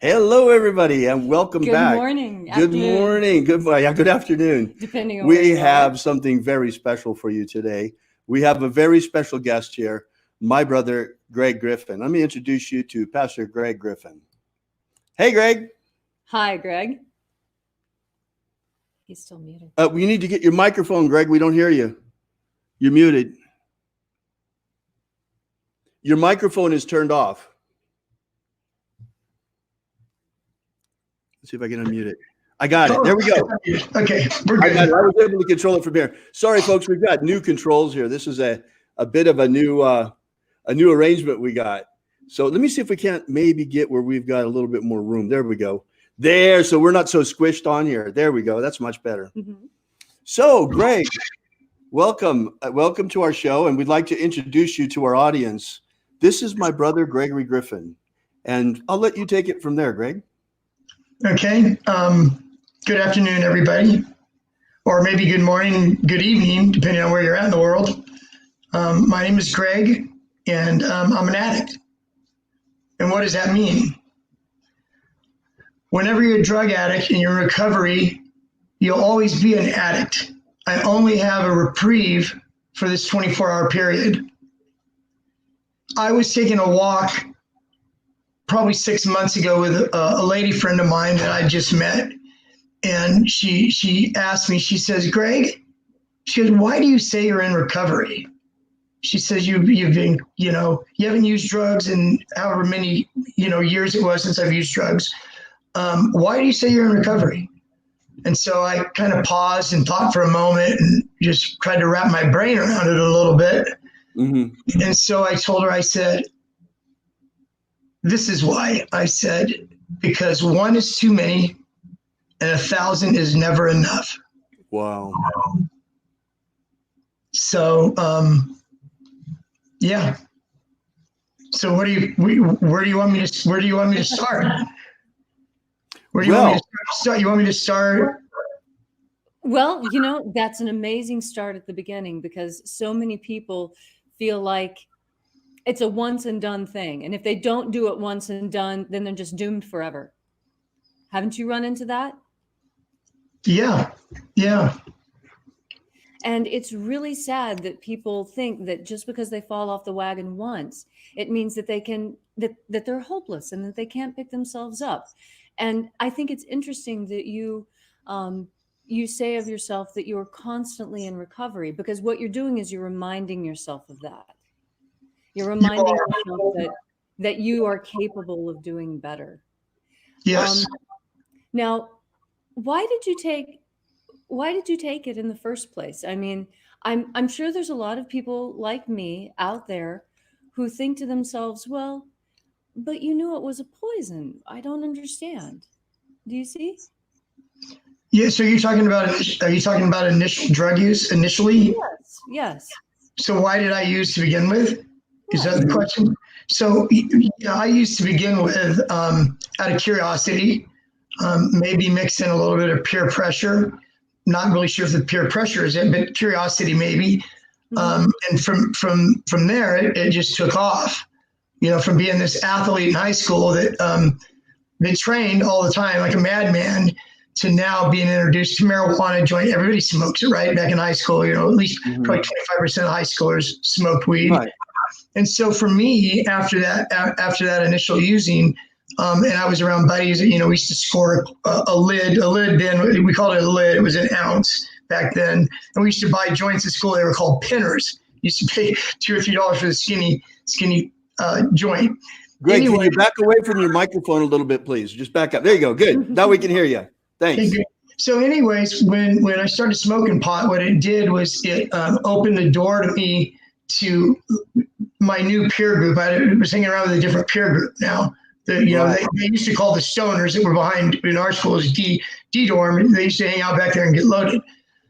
Hello, everybody, and welcome back. Good morning. Good Afternoon, morning. Good afternoon. depending on where We you have are. something very special for you today. We have a very special guest here, my brother, Greg Griffin. Let me introduce you to Pastor Greg Griffin. Hey, Greg. Hi, Greg. He's still muted. You need to get your microphone, Greg. We don't hear you. You're muted. Your microphone is turned off. Let's see if I can unmute it. I got it. There we go. Okay, we're good. I was able to control it from here. Sorry, folks, we've got new controls here. This is a bit of a new arrangement we got. So let me see if we can't maybe get where we've got a little bit more room. There we go. There, so we're not so squished on here. There we go. That's much better. Mm-hmm. So, Greg, welcome to our show, and we'd like to introduce you to our audience. This is my brother, Gregory Griffin, and I'll let you take it from there, Greg. Okay. Good afternoon, everybody, or maybe good morning, good evening, depending on where you're at in the world. My name is Greg, and I'm an addict. And what does that mean? Whenever you're a drug addict and you're in recovery, you'll always be an addict. I only have a reprieve for this 24-hour period. I was taking a walk probably 6 months ago with a lady friend of mine that I just met. And she asked me, she says, Greg, she goes, why do you say you're in recovery? She says, you've been, you haven't used drugs in however many, years it was since I've used drugs. Why do you say you're in recovery? And so I kind of paused and thought for a moment and just tried to wrap my brain around it a little bit. Mm-hmm. And so I told her, I said, this is why. I said, because one is too many and 1,000 is never enough. Wow. So, yeah. So where do you want me to start? Where do you want me to start? You want me to start? Well, that's an amazing start at the beginning, because so many people feel like it's a once and done thing. And if they don't do it once and done, then they're just doomed forever. Haven't you run into that? Yeah. And it's really sad that people think that just because they fall off the wagon once, it means that that they're hopeless and that they can't pick themselves up. And I think it's interesting that you say of yourself that you're constantly in recovery, because what you're doing is you're reminding yourself of that. You're reminding yourself that you are capable of doing better. Yes. Now, why did you take it in the first place? I mean, I'm sure there's a lot of people like me out there who think to themselves, well, but you knew it was a poison. I don't understand. Do you see? Yeah. So are you talking about initial drug use initially? Yes. So why did I use to begin with? Is that the question? So I used to begin with out of curiosity, maybe mix in a little bit of peer pressure. Not really sure if the peer pressure is it, but curiosity maybe. Mm-hmm. And from there, it just took off. From being this athlete in high school that they trained all the time like a madman, to now being introduced to marijuana joint. Everybody smokes it, right? Back in high school, at least probably 25% of high schoolers smoked weed. Right. And so for me, after that initial using, and I was around buddies, we used to score a lid then, we called it a lid. It was an ounce back then. And we used to buy joints at school. They were called pinners. Used to pay $2 or $3 for the skinny joint. Greg, can you back away from your microphone a little bit, please? Just back up. There you go. Good. Now we can hear you. Thanks. Okay, so anyways, when I started smoking pot, what it did was it opened the door to me to my new peer group. I was hanging around with a different peer group now. They used to call the stoners that were behind in our school as D dorm, and they used to hang out back there and get loaded.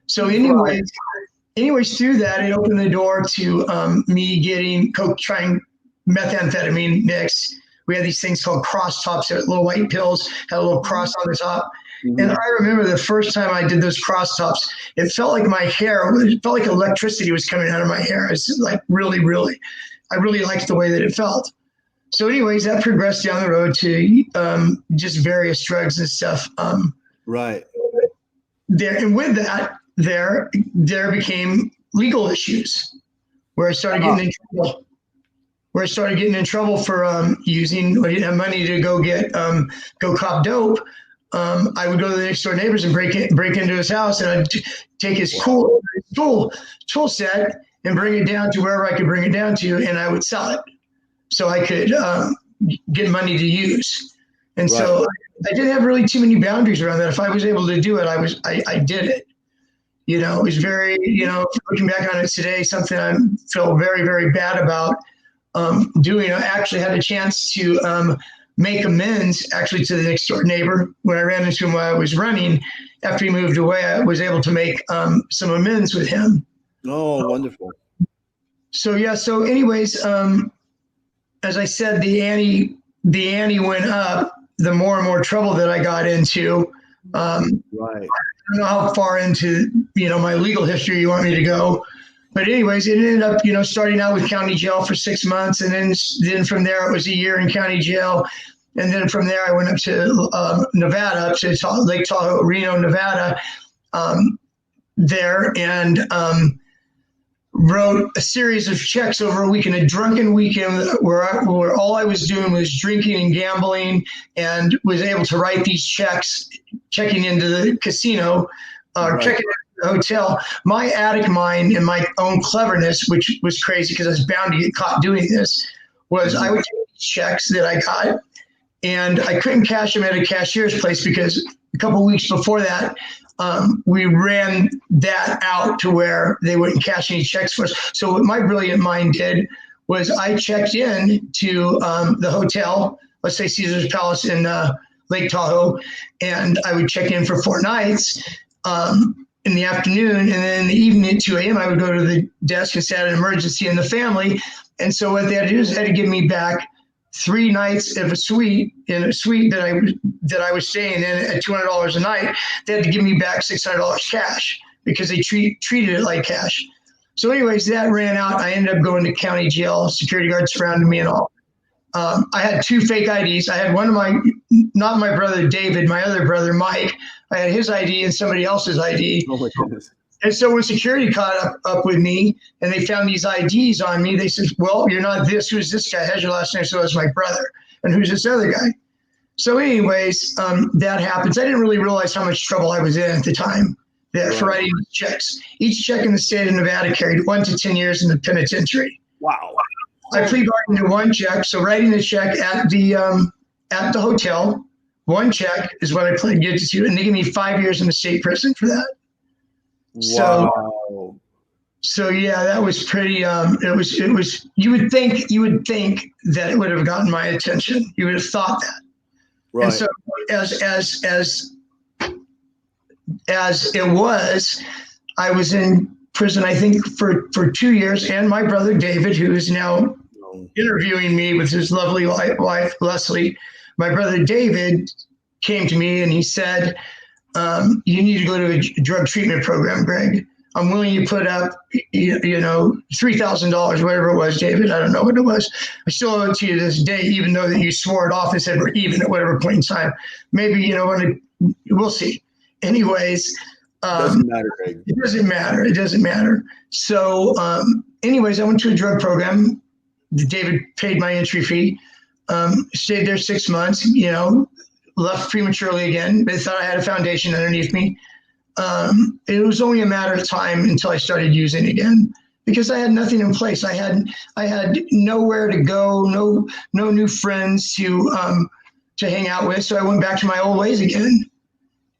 So anyways, through that, it opened the door to me getting trying methamphetamine mix. We had these things called cross tops, little white pills, had a little cross on the top. Mm-hmm. And I remember the first time I did those cross tops, it felt like it felt like electricity was coming out of my hair. It's like really, really, I really liked the way that it felt. So anyways, that progressed down the road to just various drugs and stuff. Right. There, and with that, there became legal issues where I started getting in trouble. Where I started getting in trouble for using. I didn't have money to go cop dope. I would go to the next door neighbors and break into his house, and I'd take his tool set and bring it down to wherever I could bring it down to, and I would sell it so I could get money to use. And so I didn't have really too many boundaries around that. If I was able to do it, I did it. You know, it was very, you know, looking back on it today, something I feel very, very bad about doing. I actually had a chance to make amends actually to the next door neighbor. When I ran into him while I was running, after he moved away, I was able to make some amends with him. Oh, wonderful. So anyways, as I said, the ante went up the more and more trouble that I got into. Right. I don't know how far into, you know, my legal history you want me to go. But anyways, it ended up, you know, starting out with county jail for 6 months. And then from there, it was a year in county jail. And then from there, I went up to Nevada, up to Lake Tahoe, Reno, Nevada, there, and wrote a series of checks over a weekend, a drunken weekend where all I was doing was drinking and gambling, and was able to write these checks, checking into the casino, checking into the hotel. My attic mind and my own cleverness, which was crazy because I was bound to get caught doing this, was I would take these checks that I got, and I couldn't cash them at a cashier's place because a couple of weeks before that, we ran that out to where they wouldn't cash any checks for us. So what my brilliant mind did was I checked in to the hotel, let's say Caesar's Palace in Lake Tahoe, and I would check in for 4 nights in the afternoon, and then in the evening at 2 a.m. I would go to the desk and say I had an emergency in the family. And so what they had to do is they had to give me back 3 nights of a suite that I was staying in at $200 a night. They had to give me back $600 cash because they treated it like cash. So anyways, that ran out. I ended up going to county jail. Security guards surrounded me and all. I had 2 fake IDs. I had one of not my brother David, my other brother Mike. I had his ID and somebody else's ID. Oh my goodness. And so when security caught up with me and they found these IDs on me, they said, well, you're not this. Who's this guy? Has your last name? So it's my brother. And who's this other guy? So anyways, that happens. I didn't really realize how much trouble I was in at the time there for writing checks. Each check in the state of Nevada carried 1 to 10 years in the penitentiary. Wow. I plead bargain to 1 check. So writing the check at the hotel, 1 check is what I plead guilty to. And they give me 5 years in the state prison for that. Wow. So yeah, that was pretty. It was. You would think that it would have gotten my attention. You would have thought that. Right. And so as it was, I was in prison, I think for 2 years, and my brother David, who is now interviewing me with his lovely wife Leslie, my brother David came to me and he said, you need to go to a drug treatment program, Greg. I'm willing to put up, $3,000, whatever it was, David. I don't know what it was. I still owe it to you this day, even though that you swore it off and said we're even at whatever point in time. Maybe, we'll see. Anyways. Doesn't matter, Greg. It doesn't matter. So anyways, I went to a drug program. David paid my entry fee. Stayed there 6 months, left prematurely again. They thought I had a foundation underneath me. It was only a matter of time until I started using again because I had nothing in place. I had nowhere to go, no new friends to hang out with. So I went back to my old ways again.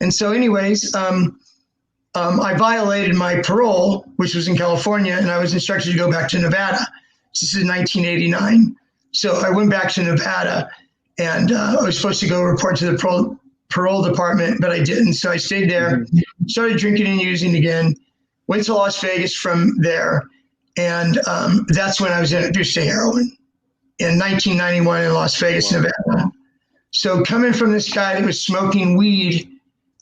And so anyways, I violated my parole, which was in California, and I was instructed to go back to Nevada. This is 1989. So I went back to Nevada. And I was supposed to go report to the parole department, but I didn't. So I stayed there, started drinking and using again, went to Las Vegas from there. And that's when I was introduced to heroin in 1991 in Las Vegas, Nevada. So coming from this guy that was smoking weed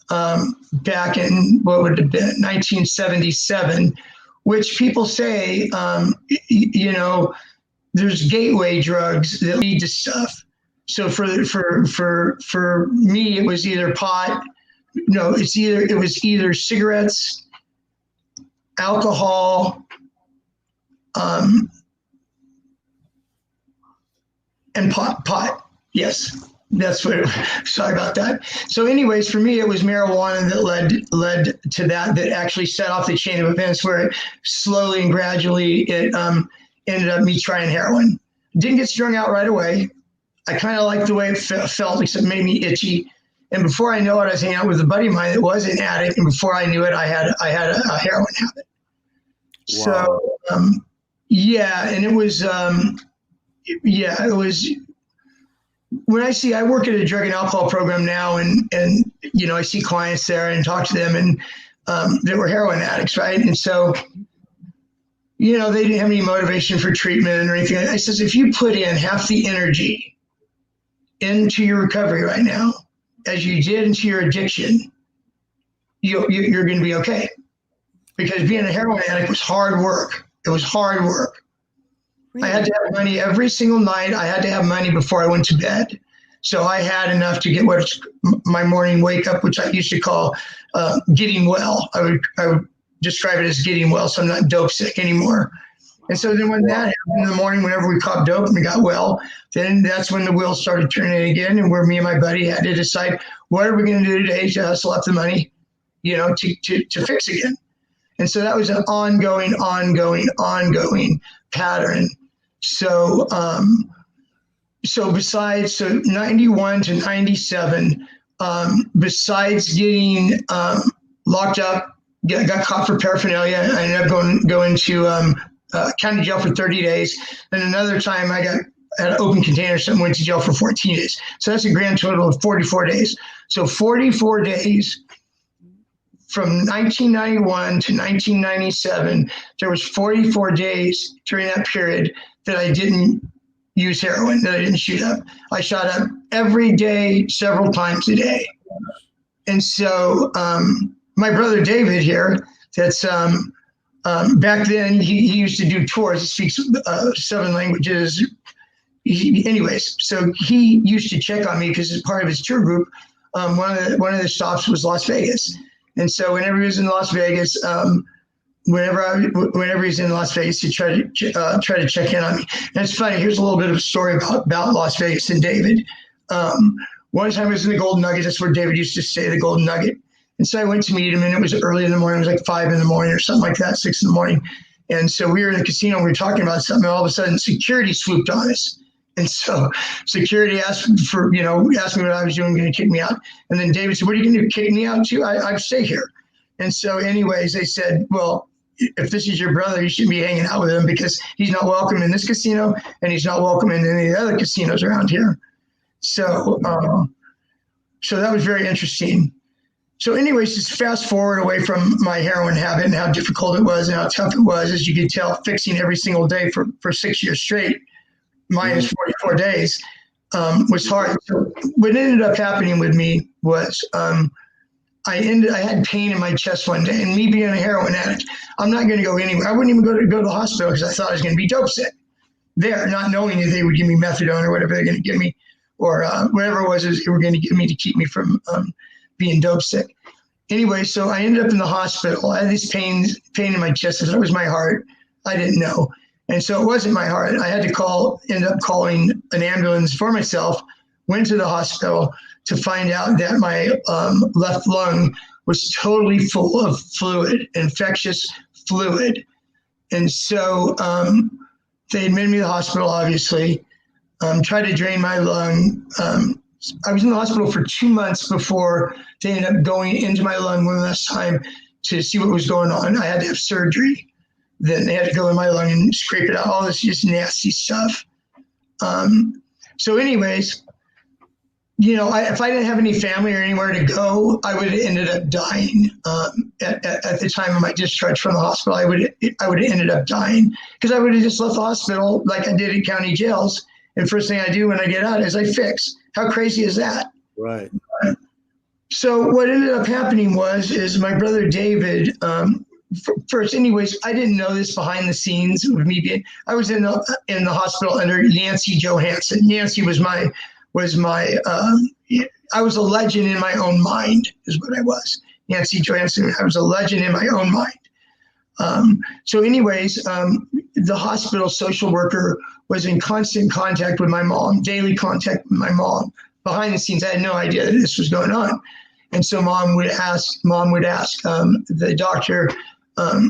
back in, what would it have been, 1977, which people say, there's gateway drugs that lead to stuff. So for me, it was either pot. No, it was either cigarettes, alcohol, and pot. Yes, that's what. Sorry about that. So, anyways, for me, it was marijuana that led to that actually set off the chain of events where it slowly and gradually it ended up me trying heroin. Didn't get strung out right away. I kind of liked the way it felt, except it made me itchy. And before I know it, I was hanging out with a buddy of mine that was an addict, and before I knew it, I had a heroin habit. Wow. So, yeah, and it was. It was when I work at a drug and alcohol program now, and I see clients there and talk to them, and they were heroin addicts, right? And so, they didn't have any motivation for treatment or anything. I says, if you put in half the energy into your recovery right now as you did into your addiction, you're going to be okay. Because being a heroin addict was hard work. It was hard work. Really? I had to have money every single night. I had to have money before I went to bed. So I had enough to get my morning wake up, which I used to call getting well. I would describe it as getting well, so I'm not dope sick anymore. And so then when that happened in the morning, whenever we caught dope and we got well, then that's when the wheels started turning again, and where me and my buddy had to decide, what are we going to do today to hustle up the money, to fix again. And so that was an ongoing pattern. So, besides 91 to 97, besides getting locked up, got caught for paraphernalia, I ended up going to county jail for 30 days. And another time I had an open container, so I went to jail for 14 days. So that's a grand total of 44 days. So 44 days. From 1991 to 1997, there was 44 days during that period that I didn't use heroin, that I didn't shoot up. I shot up every day, several times a day. And so my brother David here, that's back then, he used to do tours. He speaks 7 languages. Anyways, so he used to check on me because as part of his tour group, one of the stops was Las Vegas. And so whenever he was in Las Vegas, whenever he's in Las Vegas, he try to check in on me. And it's funny. Here's a little bit of a story about Las Vegas and David. One time I was in the Golden Nugget. That's where David used to stay, the Golden Nugget. And so I went to meet him, and it was early in the morning. It was like 5 in the morning or something like that, 6 in the morning. And so we were in the casino. And we were talking about something. And all of a sudden, security swooped on us. And so security asked me what I was doing, going to kick me out. And then David said, what are you going to do, kick me out too? I stay here. And so anyways, they said, well, if this is your brother, you shouldn't be hanging out with him because he's not welcome in this casino and he's not welcome in any of the other casinos around here. So, so that was very interesting. So anyways, just fast forward away from my heroin habit and how difficult it was and how tough it was, as you could tell, fixing every single day for 6 years straight. Minus 44 days was hard. So what ended up happening with me was I had pain in my chest one day, and me being a heroin addict, I'm not going to go anywhere. I wouldn't even go to the hospital because I thought I was going to be dope sick there, not knowing that they would give me methadone or whatever they're going to give me, or whatever it was they were going to give me to keep me from being dope sick. Anyway, so I ended up in the hospital. I had this pain in my chest. I thought it was my heart. I didn't know. And so it wasn't my heart. I had to end up calling an ambulance for myself, went to the hospital to find out that my left lung was totally full of fluid, infectious fluid. And so they admitted me to the hospital, obviously, tried to drain my lung. I was in the hospital for 2 months before they ended up going into my lung one last time to see what was going on. I had to have surgery. Then they had to go in my lung and scrape it out, all this just nasty stuff. So anyways, if I didn't have any family or anywhere to go, I would have ended up dying. At the time of my discharge from the hospital, I would have ended up dying because I would have just left the hospital like I did at county jails. And first thing I do when I get out is I fix. How crazy is that? Right. So what ended up happening is my brother David first, anyways, I didn't know this behind the scenes of me being. I was in the hospital under Nancy Johansson. Nancy was my. I was a legend in my own mind, is what I was. Nancy Johansson. I was a legend in my own mind. So, anyways, the hospital social worker was in constant contact with my mom, daily contact with my mom. Behind the scenes, I had no idea that this was going on. And so mom would ask the doctor,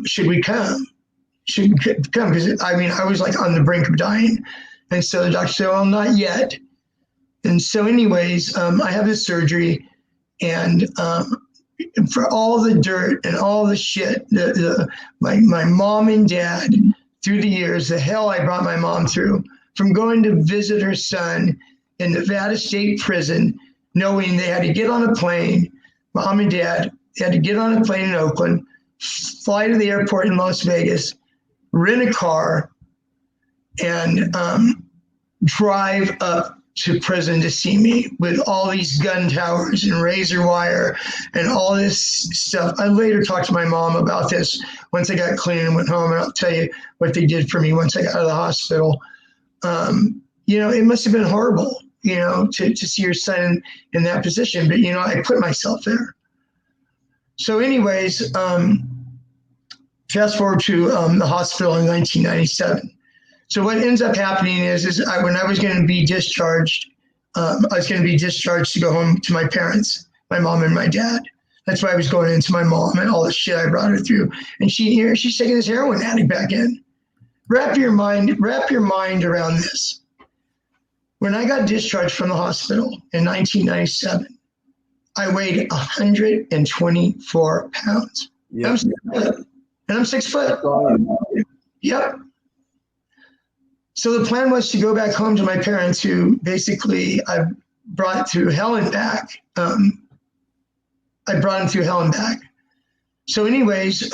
should we come? Should we come? Because I was like on the brink of dying. And so the doctor said, well, not yet. And so anyways, I have this surgery, and for all the dirt and all the shit, my mom and dad, through the years, the hell I brought my mom through, from going to visit her son in Nevada State Prison, knowing they had to get on a plane, mom and dad, they had to get on a plane in Oakland, fly to the airport in Las Vegas, rent a car, and drive up to prison to see me with all these gun towers and razor wire and all this stuff. I later talked to my mom about this once I got clean and went home, and I'll tell you what they did for me once I got out of the hospital. It must have been horrible, to see your son in that position. But, I put myself there. So anyways, fast forward to the hospital in 1997. So what ends up happening is when I was going to be discharged, I was going to be discharged to go home to my parents, my mom and my dad. That's why I was going into my mom and all the shit I brought her through. And she's taking this heroin addict back in. Wrap your mind around this. When I got discharged from the hospital in 1997, I weighed 124 pounds. Yep. I'm 6 foot. And I'm 6 foot. Yep. So the plan was to go back home to my parents, who basically I brought through hell and back. I brought them through hell and back. So anyways,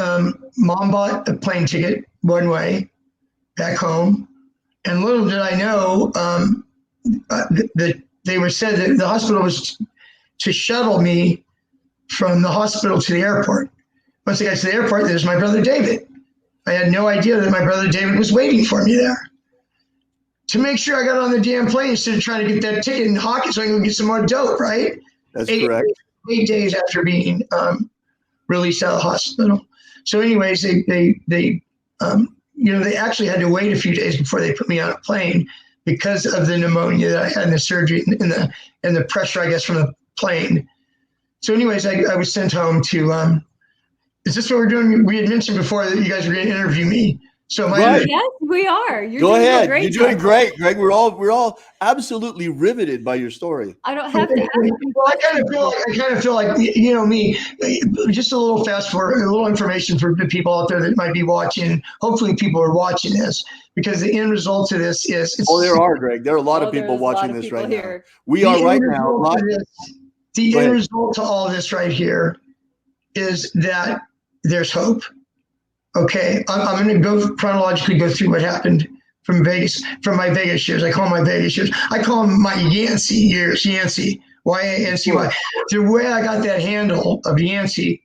mom bought a plane ticket one way back home. And little did I know that they were said that the hospital was to shuttle me from the hospital to the airport. Once I got to the airport, there's my brother David. I had no idea that my brother David was waiting for me there to make sure I got on the damn plane instead of trying to get that ticket and hawk it so I can go get some more dope, right? That's correct. 8 days after being released out of the hospital. So anyways, they actually had to wait a few days before they put me on a plane because of the pneumonia that I had in the surgery and the pressure, I guess, from the plane. So anyways, I was sent home to, is this what we're doing? We had mentioned before that you guys were going to interview me. So yes, we are. Go ahead. You're doing great, Greg. We're all absolutely riveted by your story. I don't have to. Well, I kind of feel like me. Just a little fast forward, a little information for the people out there that might be watching. Hopefully, people are watching this, because the end result of this is. There are, Greg. There are a lot of people watching this right now. We are right now. The end result to all this right here is that there's hope. Okay, I'm going to go chronologically go through what happened from my Vegas years. I call them my Vegas years. I call them my Yancey years, Yancey, Y-A-N-C-Y. The way I got that handle of Yancey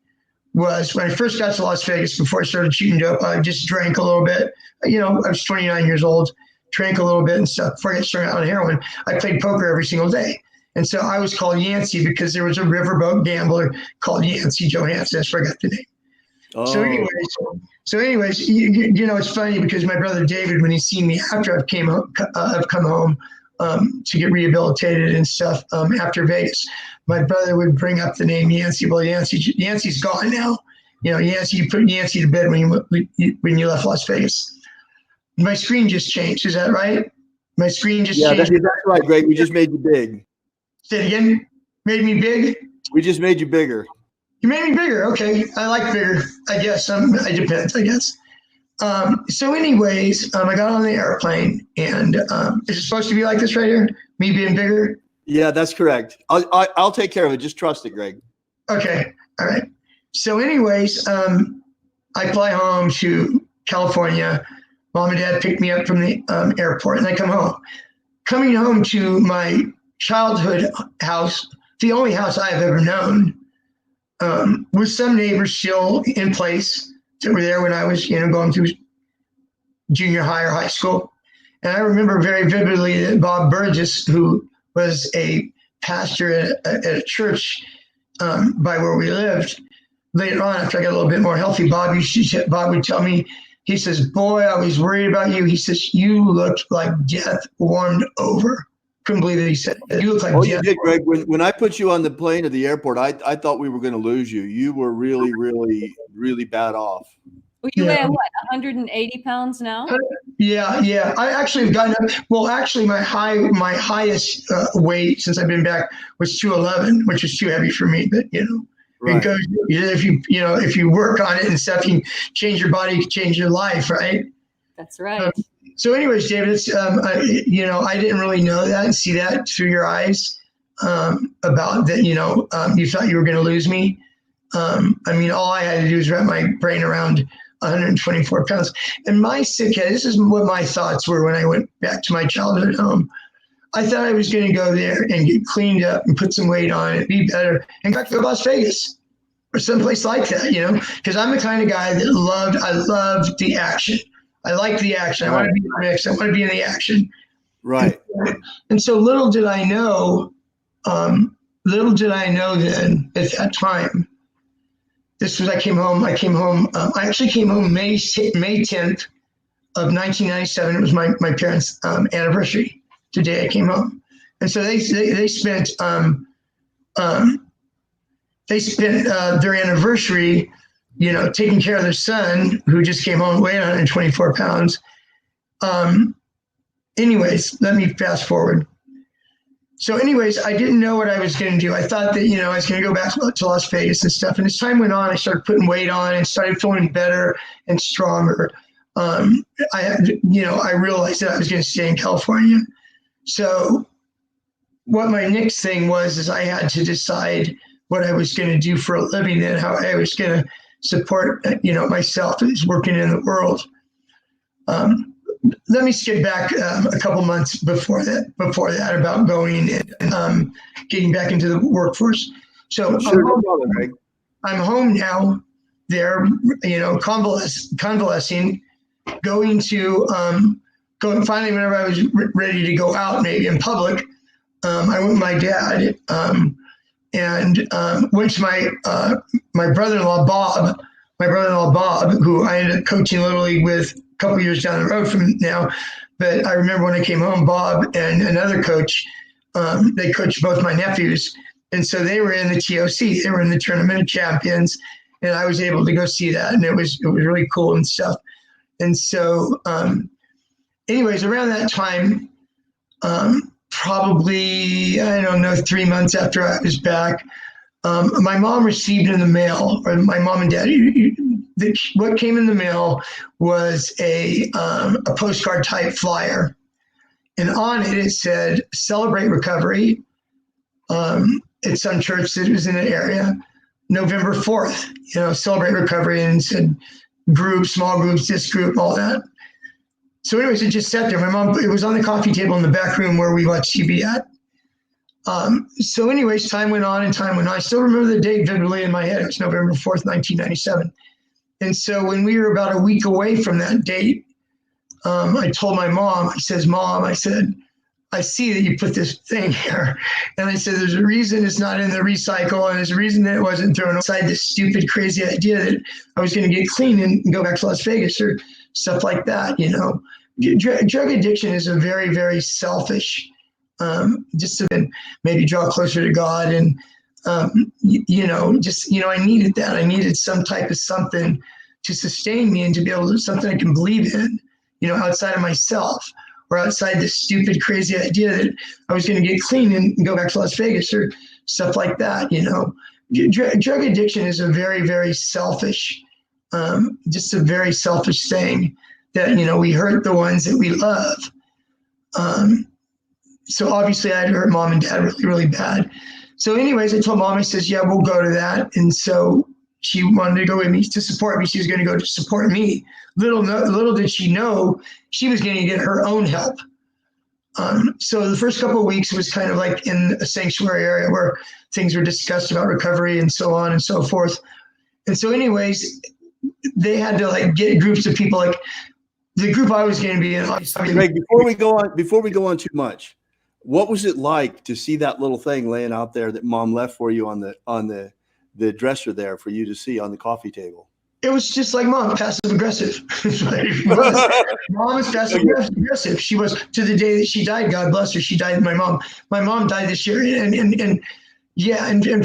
was when I first got to Las Vegas, before I started shooting dope, I just drank a little bit. I was 29 years old, drank a little bit and stuff. Before I got started on heroin, I played poker every single day. And so I was called Yancey because there was a riverboat gambler called Yancey Johansson. That's where I got the name. Oh. So anyways, it's funny because my brother David, when he's seen me after I've come home to get rehabilitated and stuff after Vegas, my brother would bring up the name Yancey. Well, Yancey's gone now. Yancey, you put Yancey to bed when you left Las Vegas. My screen just changed. Is that right? My screen just changed. Yeah, that's right, Greg. We just made you big. Say it again. Made me big? We just made you bigger. You made me bigger. Okay. I like bigger, I guess. It depends, I guess. So anyways, I got on the airplane, and is it supposed to be like this right here? Me being bigger? Yeah, that's correct. I'll take care of it. Just trust it, Greg. Okay. All right. So anyways, I fly home to California. Mom and dad picked me up from the airport, and I come home. Coming home to my childhood house, the only house I have ever known, with some neighbors still in place, that were there when I was, going through junior high or high school. And I remember very vividly that Bob Burgess, who was a pastor at a church by where we lived, later on, after I got a little bit more healthy, Bob would tell me, he says, boy, I was worried about you. He says, you looked like death warmed over. Couldn't believe it. He said, you look like death. You did, Greg. When I put you on the plane to the airport, I thought we were going to lose you. You were really, really, really bad off. Well, you weigh what, 180 pounds now? Yeah. I actually have gotten up. Well, actually, my highest weight since I've been back was 211, which is too heavy for me. But Right. Because if you work on it and stuff, you change your body, you change your life, right? That's right. So, anyways, David, it's I didn't really know that and see that through your eyes about that. You thought you were going to lose me. All I had to do was wrap my brain around 124 pounds. And my sick head. This is what my thoughts were when I went back to my childhood home. I thought I was going to go there and get cleaned up and put some weight on and be better and go to Las Vegas or someplace like that, because I'm the kind of guy that I love the action. I like the action. I want to be in the mix. I want to be in the action. Right. And so little did I know then at that time, I came home. I actually came home May 10th of 1997. It was my parents' anniversary. Today I came home, and so they spent their anniversary, taking care of their son who just came home weighing 124 pounds. Anyways, let me fast forward. So anyways, I didn't know what I was going to do. I thought that, I was going to go back to Las Vegas and stuff. And as time went on, I started putting weight on and started feeling better and stronger. I realized that I was going to stay in California. So what my next thing was I had to decide what I was going to do for a living and how I was going to support, myself as working in the world. Let me skip back a couple months before that about going and getting back into the workforce. So I'm home now there, convalescing, going finally whenever I was ready to go out maybe in public, I went with my dad and went to my brother-in-law, Bob, who I ended up coaching Little League with a couple years down the road from now. But I remember when I came home, Bob and another coach, they coached both my nephews. And so they were in the TOC, they were in the Tournament of Champions, and I was able to go see that. And it was really cool and stuff. And so, anyways, around that time, probably, 3 months after I was back, my mom received in the mail, or my mom and dad, what came in the mail was a postcard type flyer. And on it said, "Celebrate Recovery." It's some church that was in the area, November 4th, Celebrate Recovery, and it said groups, small groups, this group, all that. So anyways, it just sat there. My mom, it was on the coffee table in the back room where we watched TV at. So anyways, time went on. I still remember the date vividly in my head. It was November 4th, 1997. And so when we were about a week away from that date, I told my mom, I said, I see that you put this thing here. And I said, there's a reason it's not in the recycle, and there's a reason that it wasn't thrown aside this stupid, crazy idea that I was going to get clean and go back to Las Vegas or stuff like that, Drug addiction is a very, very selfish, just to maybe draw closer to God. And, I needed that. I needed some type of something to sustain me and to be able to, something I can believe in, outside of myself, or outside this stupid, crazy idea that I was going to get clean and go back to Las Vegas or stuff like that. Drug addiction is a very, very selfish, just a very selfish thing that, we hurt the ones that we love. So obviously I had hurt mom and dad really, really bad. So anyways, I told mom, I says, yeah, we'll go to that. And so she wanted to go with me to support me. She was going to go to support me. Little did she know she was going to get her own help. So the first couple of weeks was kind of like in a sanctuary area where things were discussed about recovery and so on and so forth. And so anyways, they had to like get groups of people, like the group I was going to be in. Greg, before we go on too much, what was it like to see that little thing laying out there that Mom left for you on the dresser there for you to see on the coffee table? It was just like Mom, passive aggressive. Mom is passive aggressive. She was, to the day that she died. God bless her. She died. My mom died this year, and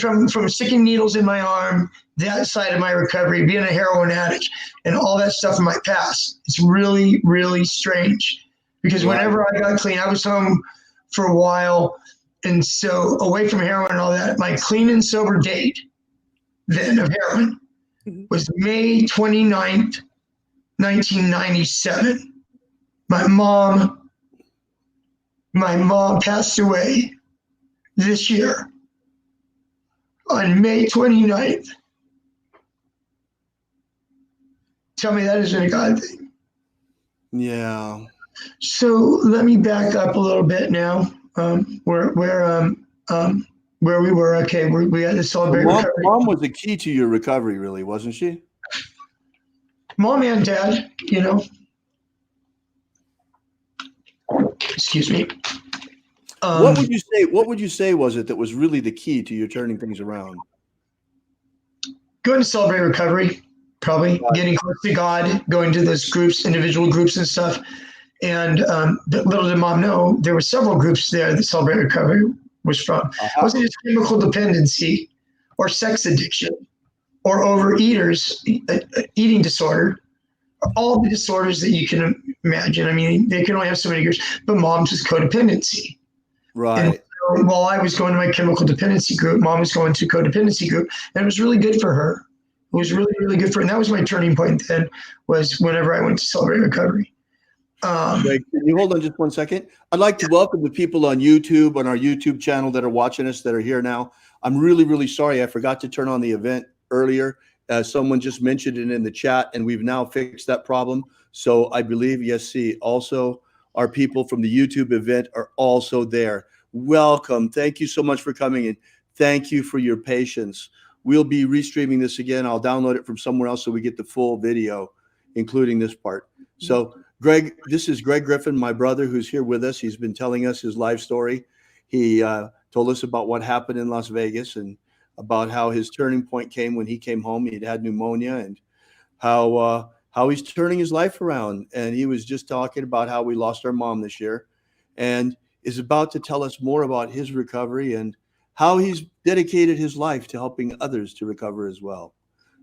from sticking needles in my arm, that side of my recovery, being a heroin addict, and all that stuff in my past. It's really, really strange, because whenever I got clean, I was home for a while, and so away from heroin and all that. My clean and sober date then of heroin was May 29th, 1997. My mom passed away this year on May 29th. Tell me that isn't a God thing. Yeah. So let me back up a little bit now. Where we were. Okay, we had to celebrate recovery. Mom was the key to your recovery, really, wasn't she? Mom and Dad, Excuse me. What would you say was it that was really the key to you turning things around? Going to celebrate recovery, probably getting close to God, going to those groups, individual groups and stuff. And little did Mom know, there were several groups there that Celebrate Recovery was from. It wasn't just chemical dependency or sex addiction or overeaters, eating disorder, all the disorders that you can imagine. I mean, they can only have so many groups, but Mom's was codependency. Right. And so while I was going to my chemical dependency group, Mom was going to codependency group, and it was really good for her. It was really, really good for her. And that was my turning point then, was whenever I went to Celebrate Recovery. Greg, can you hold on just one second? I'd like to welcome the people on YouTube, on our YouTube channel, that are watching us, that are here now. I'm really, really sorry. I forgot to turn on the event earlier. Someone just mentioned it in the chat, and we've now fixed that problem. So I believe, yes, see, also our people from the YouTube event are also there. Welcome. Thank you so much for coming, and thank you for your patience. We'll be restreaming this again. I'll download it from somewhere else so we get the full video, including this part. So Greg, this is Greg Griffin, my brother, who's here with us. He's been telling us his life story. He told us about what happened in Las Vegas and about how his turning point came when he came home. He'd had pneumonia, and how he's turning his life around. And he was just talking about how we lost our mom this year, and is about to tell us more about his recovery and how he's dedicated his life to helping others to recover as well.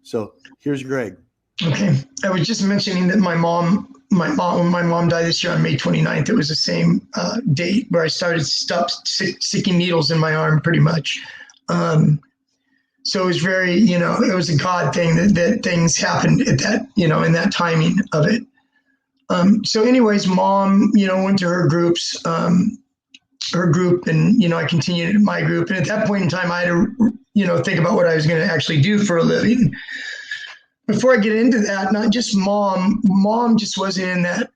So here's Greg. Okay. I was just mentioning that when my mom died this year on May 29th, it was the same date where I stopped sticking needles in my arm, pretty much. So it was very, it was a God thing that things happened at that, in that timing of it. So anyways, Mom, went to her groups, her group, and, I continued in my group. And at that point in time, I had to, think about what I was going to actually do for a living. Before I get into that, not just Mom just wasn't in that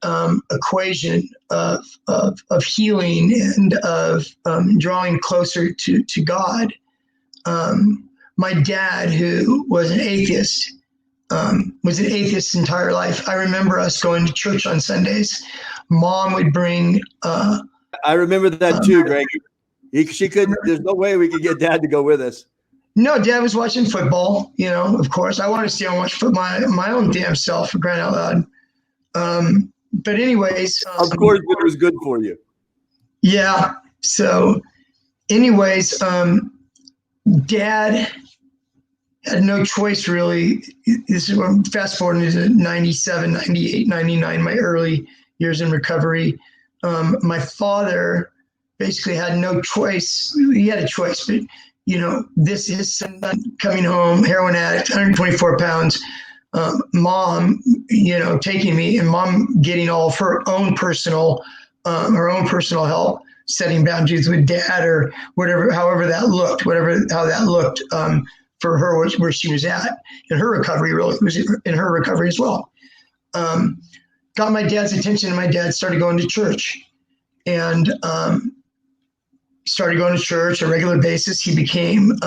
equation of healing and of drawing closer to God. My dad, who was an atheist his entire life. I remember us going to church on Sundays. Mom would bring. I remember that too, Greg. She couldn't. There's no way we could get Dad to go with us. No, Dad was watching football, of course. I wanted to see him watch my own damn self, for crying out loud. But anyways. Of course, it was good for you. Yeah. So anyways, Dad had no choice, really. This is when fast forwarding to 97, 98, 99, my early years in recovery. My father basically had no choice. He had a choice, but this is son coming home, heroin addict, 124 pounds. Mom, taking me, and Mom getting all of her own personal help, setting boundaries with Dad or whatever, however that looked, how that looked for her, where she was at in her recovery, really was in her recovery as well. Got my dad's attention, and my dad started going to church, and started going to church on a regular basis. He became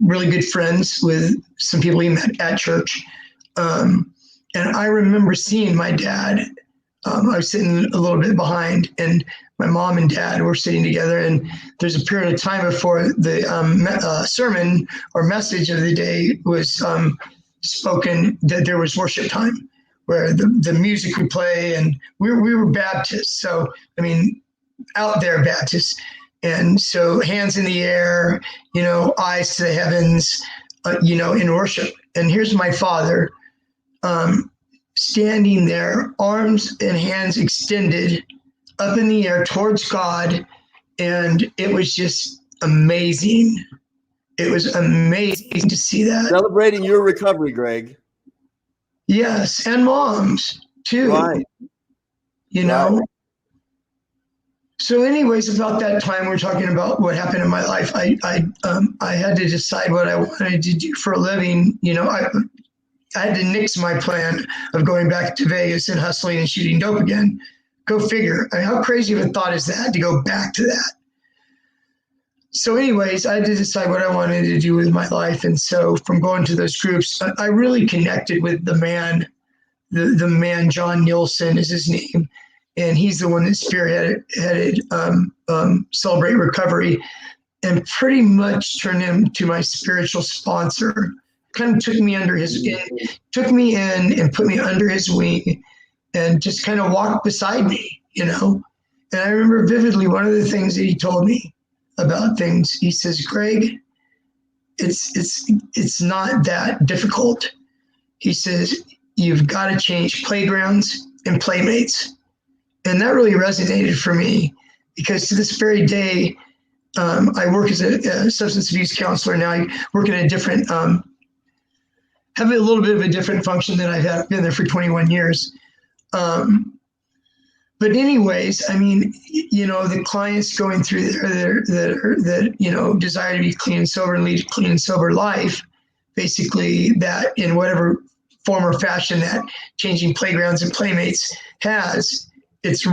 really good friends with some people he met at church. And I remember seeing my dad. I was sitting a little bit behind, and my mom and dad were sitting together. And there's a period of time before the sermon or message of the day was spoken that there was worship time, where the music would play, and we were Baptists. So, I mean, out there Baptists. And so hands in the air, eyes to the heavens, in worship. And here's my father standing there, arms and hands extended up in the air towards God. And it was just amazing. It was amazing to see that. Celebrating your recovery, Greg. Yes, and mom's too. Right. Right. So anyways, about that time, we're talking about what happened in my life. I had to decide what I wanted to do for a living. I had to nix my plan of going back to Vegas and hustling and shooting dope again. Go figure. I mean, how crazy of a thought is that, to go back to that? So anyways, I had to decide what I wanted to do with my life. And so from going to those groups, I really connected with the man, the man, John Nielsen is his name. And he's the one that spearheaded Celebrate Recovery, and pretty much turned him to my spiritual sponsor. Kind of took me in and put me under his wing, and just kind of walked beside me, And I remember vividly one of the things that he told me about things. He says, Greg, it's not that difficult. He says, you've got to change playgrounds and playmates. And that really resonated for me, because to this very day, I work as a substance abuse counselor now. I work in a different, have a little bit of a different function than I've had. Been there for 21 years. But anyways, I mean, the clients going through there that desire to be clean and sober and lead a clean and sober life, basically that in whatever form or fashion that changing playgrounds and playmates has, it's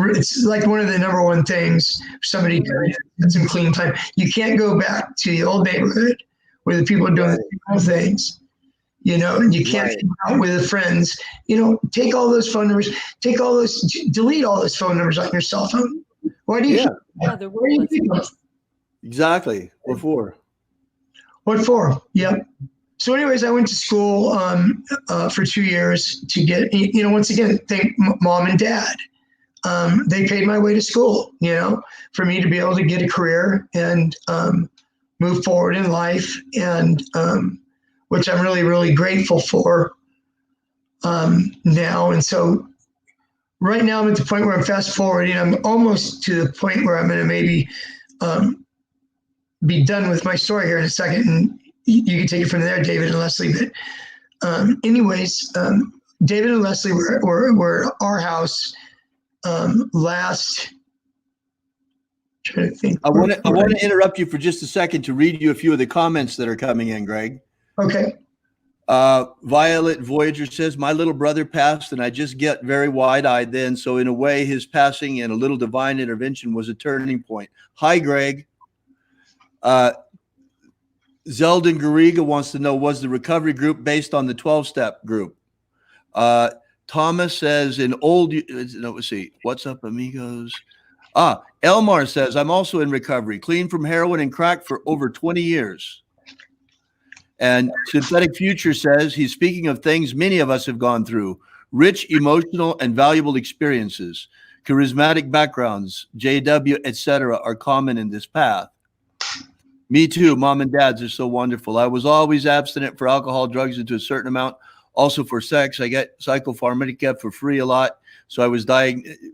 like one of the number one things for somebody to get some clean time. You can't go back to the old neighborhood where the people are doing the same things, and you can't hang out with the friends. Take all those phone numbers, delete all those phone numbers on your cell phone. Why do you? Yeah, they're worthless. Exactly. What for? What for? Yep. So anyways, I went to school for 2 years to get, once again, thank mom and dad. They paid my way to school, for me to be able to get a career and move forward in life, and which I'm really, really grateful for now. And so right now I'm at the point where I'm fast forwarding. I'm almost to the point where I'm going to maybe be done with my story here in a second. And you can take it from there, David and Leslie. But anyways, David and Leslie were at our house last. Trying to think. I want to interrupt you for just a second to read you a few of the comments that are coming in, Greg. Okay. Violet Voyager says, my little brother passed and I just get very wide-eyed then. So in a way, his passing and a little divine intervention was a turning point. Hi, Greg. Zeldin Garriga wants to know, was the recovery group based on the 12-step group? Thomas says, let's see. What's up, amigos? Elmar says, I'm also in recovery, clean from heroin and crack for over 20 years. And Synthetic Future says, he's speaking of things many of us have gone through, rich, emotional, and valuable experiences, charismatic backgrounds, JW, etc. are common in this path. Me too. Mom and dads are so wonderful. I was always abstinent for alcohol, drugs, and to a certain amount. Also for sex. I get psychopharmacia for free a lot. So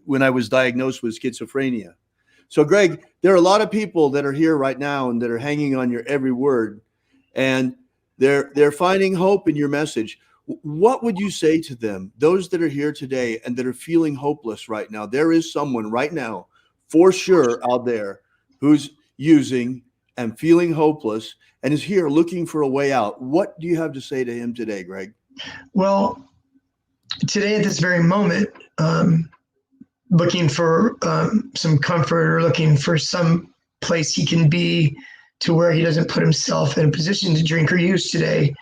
when I was diagnosed with schizophrenia. So Greg, there are a lot of people that are here right now and that are hanging on your every word. And they're finding hope in your message. What would you say to them, those that are here today and that are feeling hopeless right now? There is someone right now, for sure, out there who's using and feeling hopeless and is here looking for a way out. What do you have to say to him today, Greg? Well, today at this very moment, looking for some comfort, or looking for some place he can be to where he doesn't put himself in a position to drink or use today.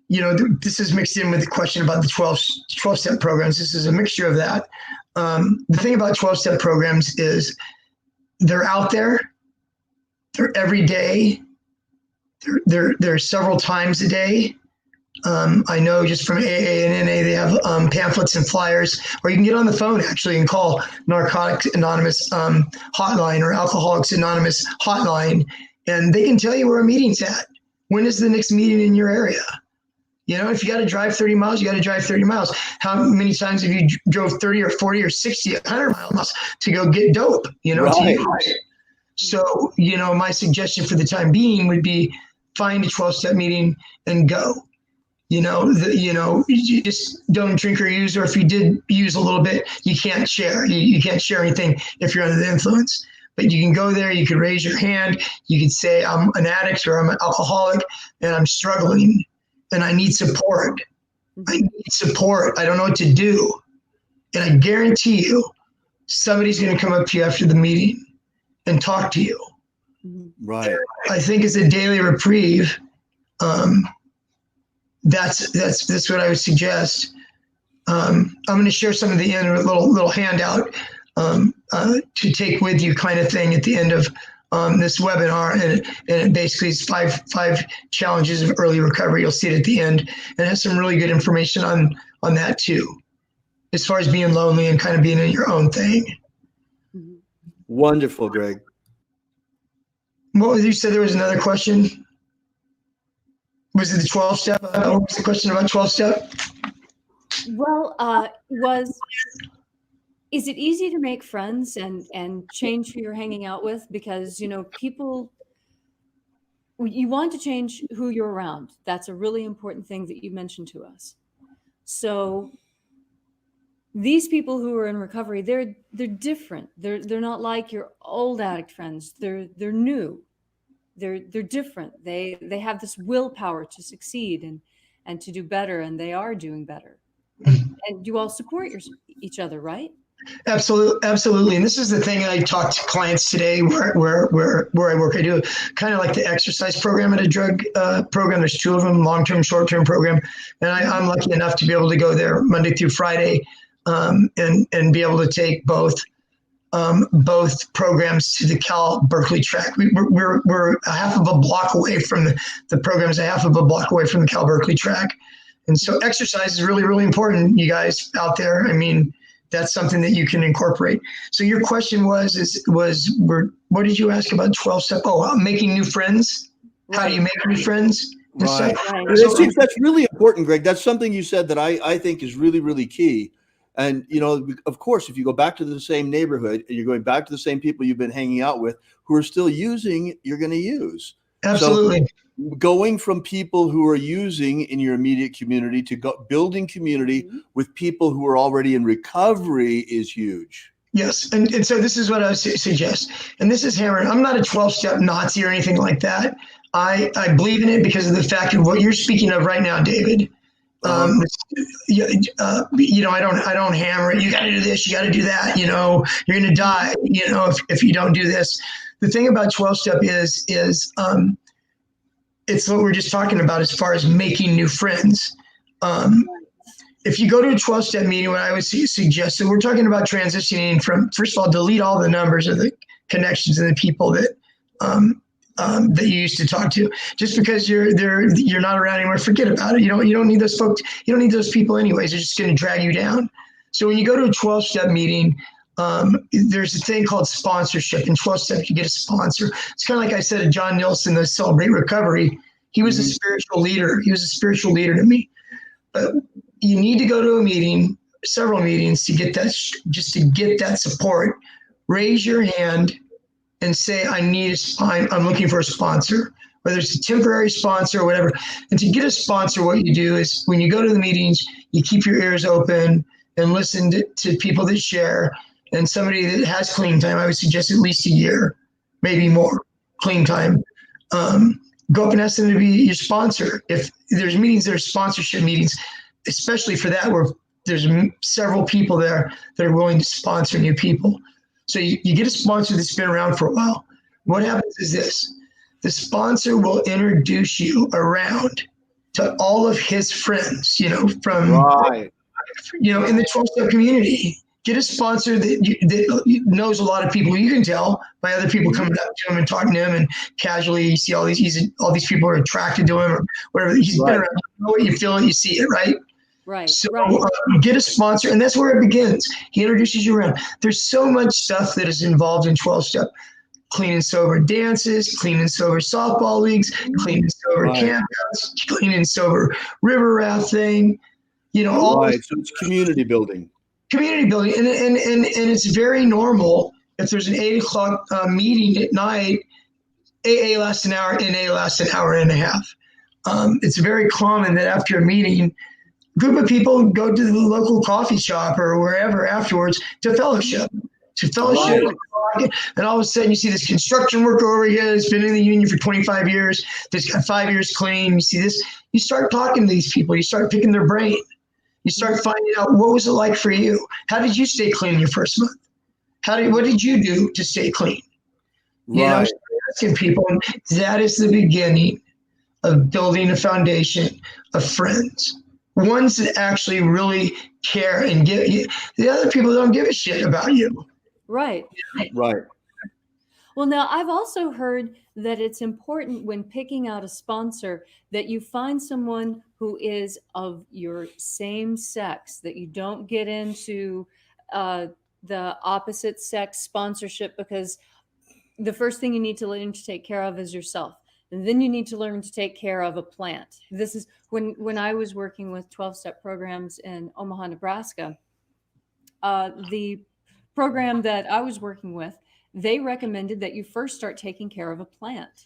this is mixed in with the question about the 12-step programs. This is a mixture of that. The thing about 12-step programs is they're out there. They're every day. They're several times a day. I know just from AA and NA, they have pamphlets and flyers, or you can get on the phone actually and call Narcotics Anonymous hotline or Alcoholics Anonymous hotline, and they can tell you where a meeting's at. When is the next meeting in your area? If you got to drive 30 miles, you got to drive 30 miles. How many times have you drove 30 or 40 or 60, 100 miles to go get dope, Right. So, my suggestion for the time being would be find a 12-step meeting and go. You just don't drink or use, or if you did use a little bit, you can't share. You can't share anything if you're under the influence. But you can go there, you could raise your hand, you could say, I'm an addict or I'm an alcoholic and I'm struggling and I need support. I don't know what to do. And I guarantee you, somebody's going to come up to you after the meeting and talk to you. Right. I think as a daily reprieve, that's what I would suggest. I'm going to share some of the end, a little handout to take with you, kind of thing, at the end of this webinar, and it basically is five challenges of early recovery. You'll see it at the end, and it has some really good information on that too, as far as being lonely and kind of being in your own thing. Wonderful, Greg. What was you said? There was another question. Was it the 12-step? What was the question about 12-step? Well, is it easy to make friends and change who you're hanging out with? Because, people, you want to change who you're around. That's a really important thing that you mentioned to us. So these people who are in recovery, they're different. They're not like your old addict friends. They're new. They're different. They have this willpower to succeed and to do better, and they are doing better. And you all support each other, right? Absolutely. And this is the thing I talk to clients today where I work. I do kind of like the exercise program at a drug program. There's two of them, long-term, short-term program. And I'm lucky enough to be able to go there Monday through Friday and be able to take both programs to the Cal Berkeley track. We're a half of a block away from the programs, a half of a block away from the Cal Berkeley track. And so exercise is really, really important, you guys out there. I mean, that's something that you can incorporate. So your question was what did you ask about 12-step? Making new friends. Right. How do you make new friends? Right. That's really important, Greg. That's something you said that I think is really, really key. And, of course, if you go back to the same neighborhood, you're going back to the same people you've been hanging out with who are still using, you're going to use. Absolutely. So going from people who are using in your immediate community to building community with people who are already in recovery is huge. Yes. And so this is what I would suggest. And this is hammered. I'm not a 12-step Nazi or anything like that. I believe in it because of the fact of what you're speaking of right now, David. I don't hammer it. You got to do this. You got to do that. You're going to die. If you don't do this. The thing about 12-step is it's what we're just talking about as far as making new friends. If you go to a 12-step meeting, what I would suggest, so we're talking about transitioning from, first of all, delete all the numbers of the connections and the people that you used to talk to. Just because you're not around anymore, forget about it. You don't need those folks. You don't need those people anyways. They're just going to drag you down. So when you go to a 12-step meeting, there's a thing called sponsorship. In 12 steps, you get a sponsor. It's kind of like I said to John Nielsen, the Celebrate Recovery. He was a spiritual leader. He was a spiritual leader to me. But you need to go to a meeting, several meetings, to get that, just to get that support. Raise your hand and say, I'm looking for a sponsor, whether it's a temporary sponsor or whatever. And to get a sponsor, what you do is when you go to the meetings, you keep your ears open and listen to people that share. And somebody that has clean time, I would suggest at least a year, maybe more clean time. Go up and ask them to be your sponsor. If there's meetings, there's sponsorship meetings, especially for that, where there's several people there that are willing to sponsor new people. So you get a sponsor that's been around for a while. What happens is this: the sponsor will introduce you around to all of his friends, from, Right. in the 12-step community. Get a sponsor that knows a lot of people. You can tell by other people coming up to him and talking to him, and casually you see all these people are attracted to him or whatever. He's been around. You know it, you feel it, you see it, right? Right. So right. Get a sponsor, and that's where it begins. He introduces you around. There's so much stuff that is involved in 12-step. Clean and sober dances, clean and sober softball leagues, clean and sober campouts, clean and sober river rafting. All right. So it's community building. Community building, and it's very normal. If there's an 8 o'clock meeting at night, AA lasts an hour, NA lasts an hour and a half. It's very common that after a meeting, a group of people go to the local coffee shop or wherever afterwards to fellowship. Right. And all of a sudden you see this construction worker over here that's been in the union for 25 years, that's got 5 years clean. You see this, you start talking to these people, you start picking their brain. You start finding out, what was it like for you? How did you stay clean your first month? What did you do to stay clean? Right. Asking people, and that is the beginning of building a foundation of friends. Ones that actually really care and give you. The other people don't give a shit about you. Right. Right. Well, now I've also heard that it's important when picking out a sponsor that you find someone who is of your same sex, that you don't get into the opposite sex sponsorship, because the first thing you need to learn to take care of is yourself. And then you need to learn to take care of a plant. This is when I was working with 12-step programs in Omaha, Nebraska, the program that I was working with, they recommended that you first start taking care of a plant.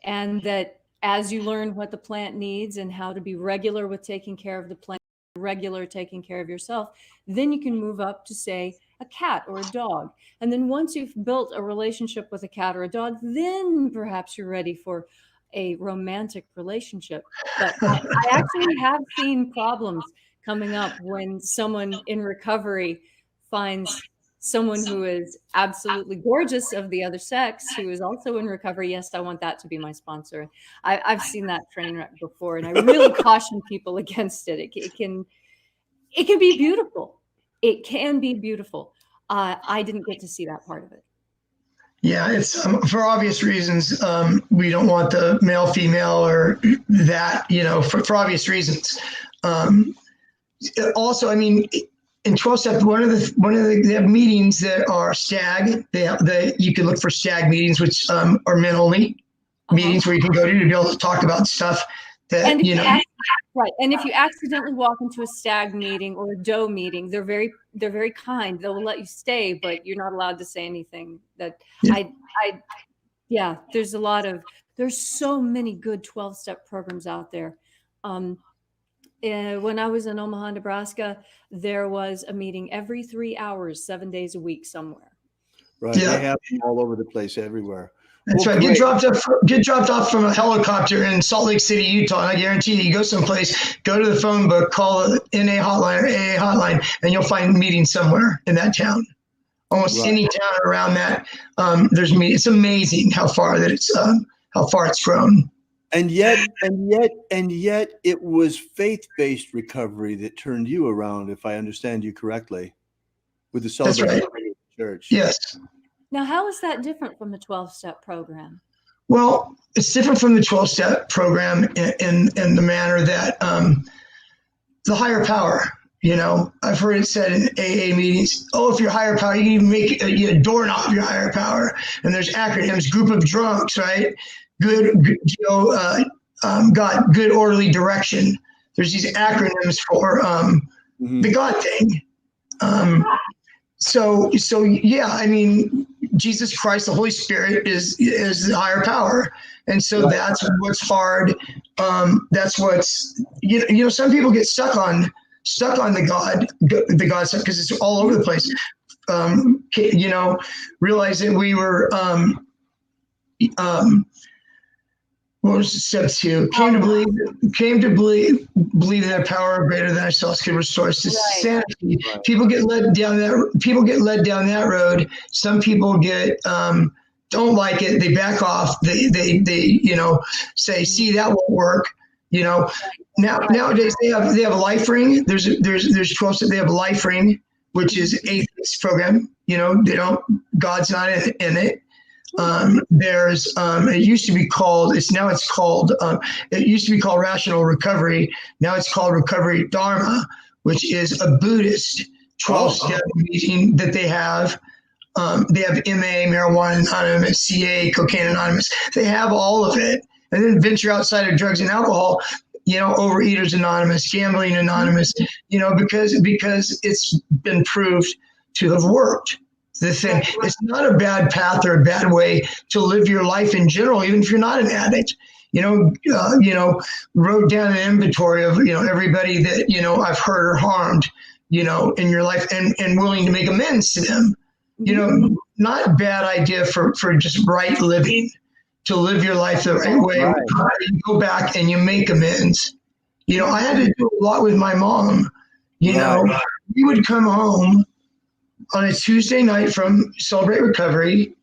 And that as you learn what the plant needs and how to be regular with taking care of the plant, regular taking care of yourself, then you can move up to, say, a cat or a dog. And then once you've built a relationship with a cat or a dog, then perhaps you're ready for a romantic relationship. But I actually have seen problems coming up when someone in recovery finds someone who is absolutely gorgeous of the other sex, who is also in recovery. Yes, I want that to be my sponsor. I've seen that train wreck before, and I really caution people against it. It can be beautiful. It can be beautiful. I didn't get to see that part of it. Yeah, it's for obvious reasons. We don't want the male, female, or that, for obvious reasons. Also, I mean, in 12-step, they have meetings that are stag. You can look for stag meetings, which are men only meetings where you can go to be able to talk about stuff that right. And if you accidentally walk into a stag meeting or a doe meeting, they're very kind. They'll let you stay, but you're not allowed to say anything. There's so many good 12-step programs out there. When I was in Omaha, Nebraska, there was a meeting every 3 hours, 7 days a week somewhere. Right. Yeah. They have them all over the place, everywhere. That's right. Get dropped off from a helicopter in Salt Lake City, Utah, and I guarantee you go someplace, go to the phone book, call the NA hotline or AA hotline, and you'll find meetings somewhere in that town. Almost any town around that, there's meetings. It's amazing how far it's grown. And yet, it was faith-based recovery that turned you around, if I understand you correctly, with the celebration of the church. Yes. Now, how is that different from the 12-step program? Well, it's different from the 12-step program in the manner that the higher power. I've heard it said in AA meetings, if you're higher power, you can even make a doorknob your higher power. And there's acronyms, group of drunks, right? Got good orderly direction. There's these acronyms for the God thing. So yeah, I mean, Jesus Christ, the Holy Spirit is the higher power. And so that's what's hard. That's what's, some people get stuck on the God stuff because it's all over the place. Realizing we were, what was step 2? Came to believe that a power greater than ourselves could restore us to sanity. Right. People get led down that road. Some people don't like it. They back off. They say, see, that won't work. You know, nowadays they have a life ring. There's 12 steps. They have a life ring, which is atheist program. You know, God's not in it. There's it used to be called it used to be called Rational Recovery. Now it's called Recovery Dharma, which is a Buddhist 12-step meeting that they have. They have MA, Marijuana Anonymous, CA, Cocaine Anonymous. They have all of it. And then venture outside of drugs and alcohol, you know, Overeaters Anonymous, Gambling Anonymous, you know, because it's been proved to have worked. The thing, it's not a bad path or a bad way to live your life in general, even if you're not an addict. You know, wrote down an inventory of, you know, everybody that, you know, I've hurt or harmed, you know, in your life, and willing to make amends to them. You know, not a bad idea for just right living, to live your life the right way. Right. You go back and you make amends. You know, I had to do a lot with my mom. You know, we would come home on a Tuesday night from Celebrate Recovery.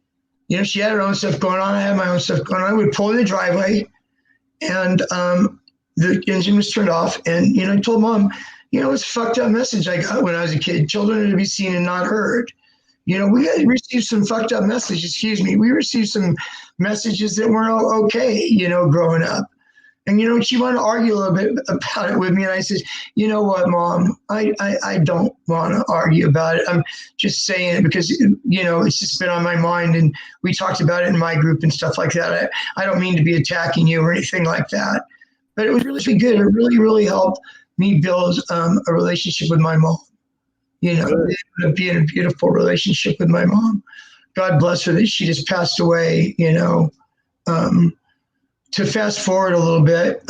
You know, she had her own stuff going on. I had my own stuff going on. I would pull in the driveway, and the engine was turned off. And, you know, I told Mom, you know, it's a fucked up message I got when I was a kid. Children are to be seen and not heard. You know, we received some fucked up messages. We received some messages that weren't okay, you know, growing up. And, you know, she wanted to argue a little bit about it with me. And I said, you know what, Mom, I don't want to argue about it. I'm just saying it because, you know, it's just been on my mind. And we talked about it in my group and stuff like that. I don't mean to be attacking you or anything like that. But it was really good. It really, really helped me build a relationship with my mom. You know, be in a beautiful relationship with my mom. God bless her that she just passed away, you know. To fast forward a little bit,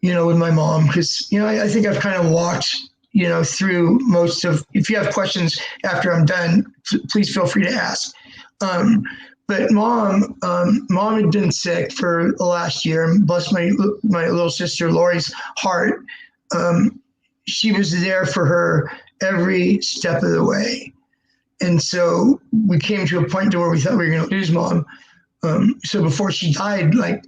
you know, with my mom, because, you know, I think I've kind of walked, you know, through most of, if you have questions after I'm done, please feel free to ask. But mom had been sick for the last year, and bless my little sister Lori's heart. She was there for her every step of the way. And so we came to a point to where we thought we were going to lose Mom. So before she died, like,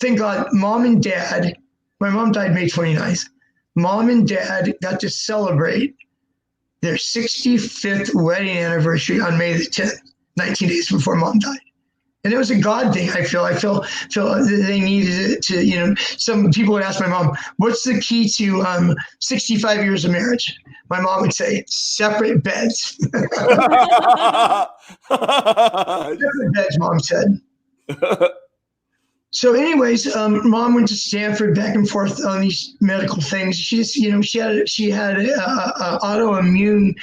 thank God, Mom and Dad, my mom died May 29th. Mom and Dad got to celebrate their 65th wedding anniversary on May the 10th, 19 days before Mom died. And it was a God thing. I feel they needed it to, you know, some people would ask my mom, what's the key to 65 years of marriage? My mom would say, separate beds. Separate beds, Mom said. So anyways, Mom went to Stanford back and forth on these medical things. She just, you know, she had a autoimmune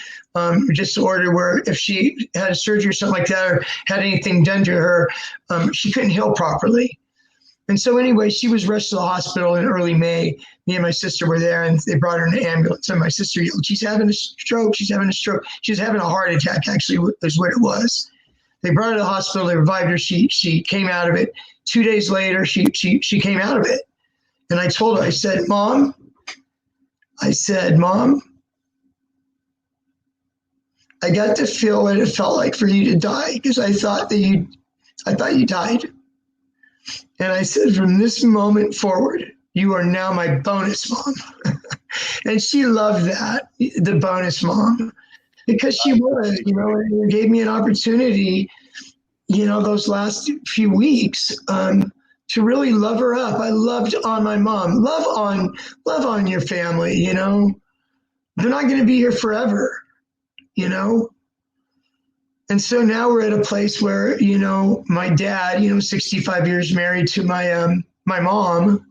disorder where if she had a surgery or something like that, or had anything done to her, she couldn't heal properly. And so anyway, she was rushed to the hospital in early May. Me and my sister were there, and they brought her in an ambulance. And my sister yelled, she's having a stroke. She's having a stroke. She was having a heart attack, actually, is what it was. They brought her to the hospital. They revived her. She came out of it. 2 days later, she came out of it. And I told her, I said, Mom, I got to feel what it felt like for you to die, because I thought you died. And I said, from this moment forward, you are now my bonus mom. And she loved that, the bonus mom, because she was, you know, and it gave me an opportunity, you know, those last few weeks to really love her up. I loved on my mom. Love on your family, you know. They're not going to be here forever, you know. And so now we're at a place where, you know, my dad, you know, 65 years married to my my mom,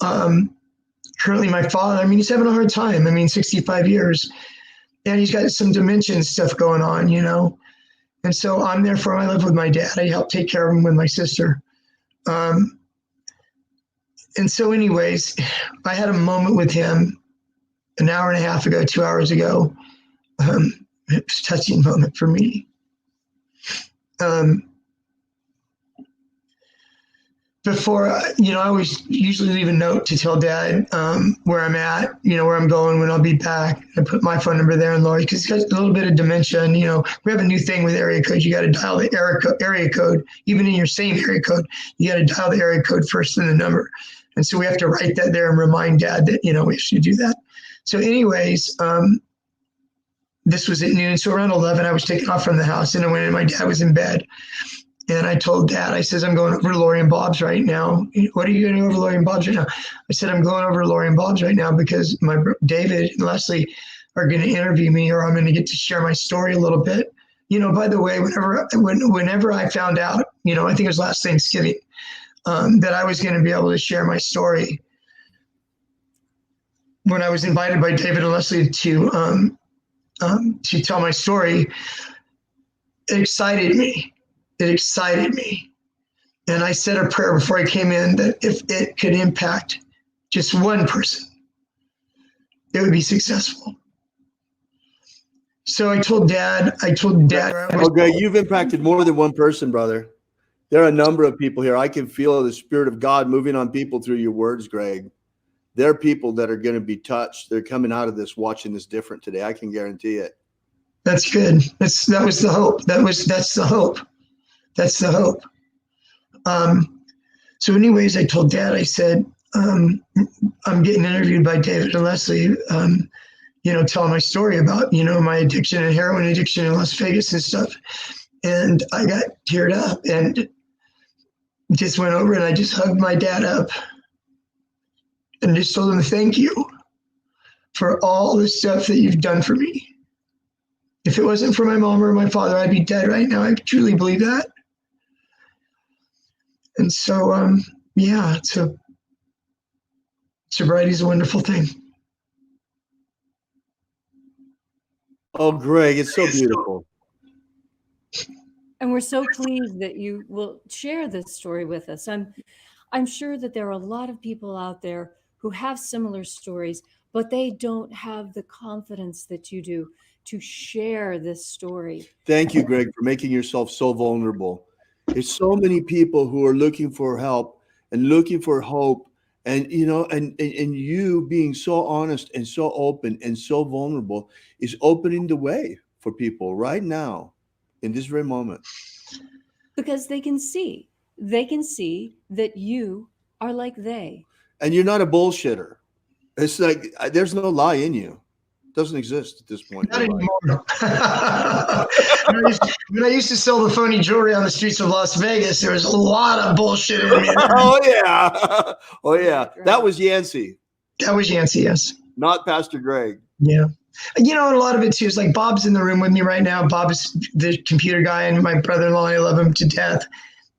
currently my father. I mean, he's having a hard time. I mean, 65 years. And he's got some dementia and stuff going on, you know. And so I'm there for him. I live with my dad. I help take care of him with my sister. And so anyways, I had a moment with him an hour and a half ago, 2 hours ago. It was a touching moment for me. before, I always usually leave a note to tell Dad where I'm at, where I'm going, when I'll be back. I put my phone number there and Lori, because he's got a little bit of dementia. And, we have a new thing with area code. You got to dial the area code, even in your same area code. You got to dial the area code first and the number. And so we have to write that there and remind Dad that, we should do that. So anyways, this was at noon. So around 11, I was taken off from the house, and I went in. My dad was in bed. And I told Dad, I says, I'm going over to Lori and Bob's right now. What are you going over to Lori and Bob's right now? I said, I'm going over to Lori and Bob's right now because David and Leslie are going to interview me, or I'm going to get to share my story a little bit. By the way, whenever I found out, I think it was last Thanksgiving, that I was going to be able to share my story, when I was invited by David and Leslie to tell my story, it excited me. It excited me. And I said a prayer before I came in that if it could impact just one person, it would be successful. So I told Dad. Okay, you've impacted more than one person, brother. There are a number of people here. I can feel the Spirit of God moving on people through your words, Greg. There are people that are going to be touched. They're coming out of this, watching this different today. I can guarantee it. That's good. That was the hope. That's the hope. That's the hope. So anyways, I told Dad, I said, I'm getting interviewed by David and Leslie, telling my story about, my addiction and heroin addiction in Las Vegas and stuff. And I got teared up and just went over and I just hugged my dad up and just told him, thank you for all the stuff that you've done for me. If it wasn't for my mom or my father, I'd be dead right now. I truly believe that. And so, sobriety is a wonderful thing. Oh, Greg, it's so beautiful. And we're so pleased that you will share this story with us. I'm sure that there are a lot of people out there who have similar stories, but they don't have the confidence that you do to share this story. Thank you, Greg, for making yourself so vulnerable. There's so many people who are looking for help and looking for hope, and you being so honest and so open and so vulnerable is opening the way for people right now in this very moment. Because they can see that you are like they. And you're not a bullshitter. It's like there's no lie in you. Doesn't exist at this point. Not anymore. When I used to sell the phony jewelry on the streets of Las Vegas, there was a lot of bullshit in me. Oh yeah. That was Yancey. That was Yancey, yes. Not Pastor Greg. Yeah. And a lot of it too is like Bob's in the room with me right now. Bob is the computer guy, and my brother-in-law, I love him to death.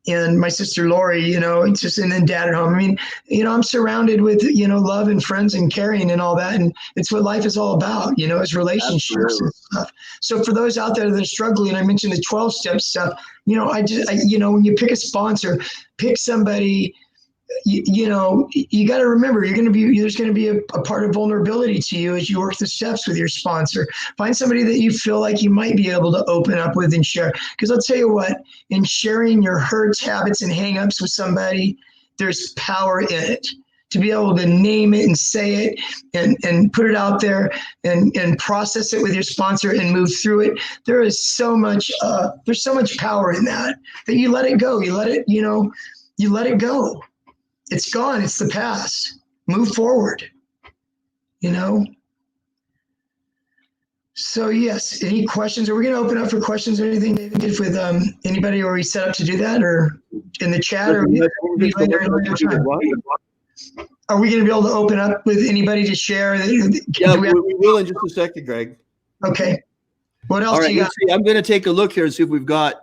And my sister Lori, and then Dad at home. I mean, I'm surrounded with, love and friends and caring and all that. And it's what life is all about, is relationships. Absolutely. And stuff. So for those out there that are struggling, I mentioned the 12-step stuff, when you pick a sponsor, pick somebody, you got to remember there's going to be a part of vulnerability to you as you work the steps with your sponsor. Find somebody that you feel like you might be able to open up with and share. Because I'll tell you what, in sharing your hurts, habits, and hangups with somebody, there's power in it. To be able to name it and say it and put it out there and process it with your sponsor and move through it. There is so much there's so much power in that you let it go. You let it go. It's gone. It's the past. Move forward, So yes, any questions? Are we going to open up for questions or anything, David, with anybody? Or are we set up to do that, or in the chat? Or are we going to be able to open up with anybody to share? Yeah, we will in just a second, Greg. Okay. What else do you got? I'm going to take a look here and see if we've got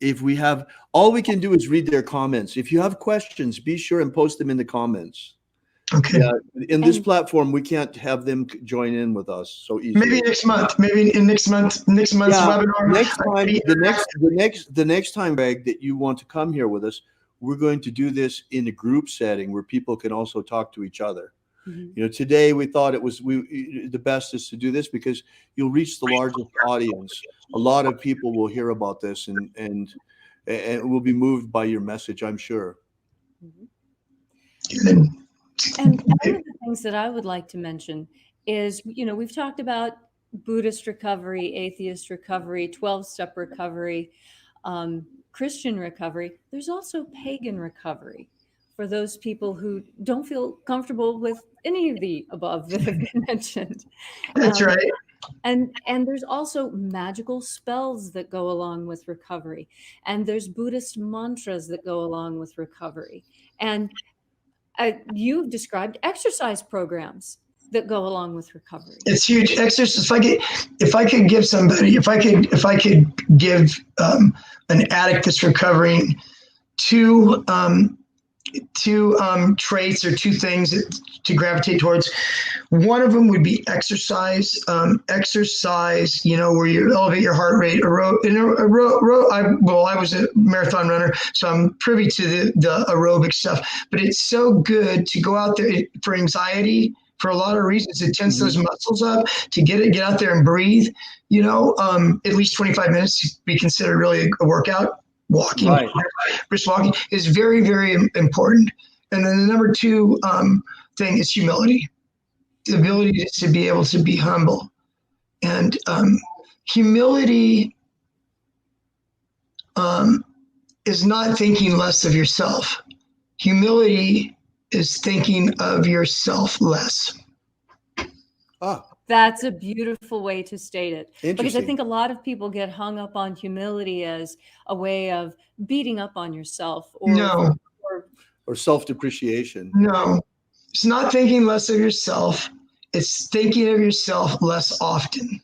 if we have, all we can do is read their comments. If you have questions, be sure and post them in the comments. Okay. In this platform, we can't have them join in with us so easily. Maybe next month. Maybe in next month's webinar. The next time, Greg, that you want to come here with us, we're going to do this in a group setting where people can also talk to each other. Mm-hmm. Today we thought it was the best is to do this because you'll reach the largest audience. A lot of people will hear about this, and and will be moved by your message, I'm sure. Good. And one of the things that I would like to mention is, we've talked about Buddhist recovery, atheist recovery, 12-step recovery, Christian recovery. There's also pagan recovery for those people who don't feel comfortable with any of the above that have been mentioned. That's right. And there's also magical spells that go along with recovery. And there's Buddhist mantras that go along with recovery. And you've described exercise programs that go along with recovery. It's huge. Exercise. If I could give somebody, if I could give an addict that's recovering two traits or two things to gravitate towards. One of them would be exercise. Exercise, where you elevate your heart rate. I was a marathon runner, so I'm privy to the aerobic stuff. But it's so good to go out there for anxiety. For a lot of reasons, it tense those muscles up to get out there and breathe. At least 25 minutes to be considered really a workout. Walking, right. Brisk walking is very, very important. And then the number two thing is humility, the ability to be able to be humble. And humility is not thinking less of yourself. Humility is thinking of yourself less. That's a beautiful way to state it. Because I think a lot of people get hung up on humility as a way of beating up on yourself or self-depreciation. No, it's not thinking less of yourself. It's thinking of yourself less often.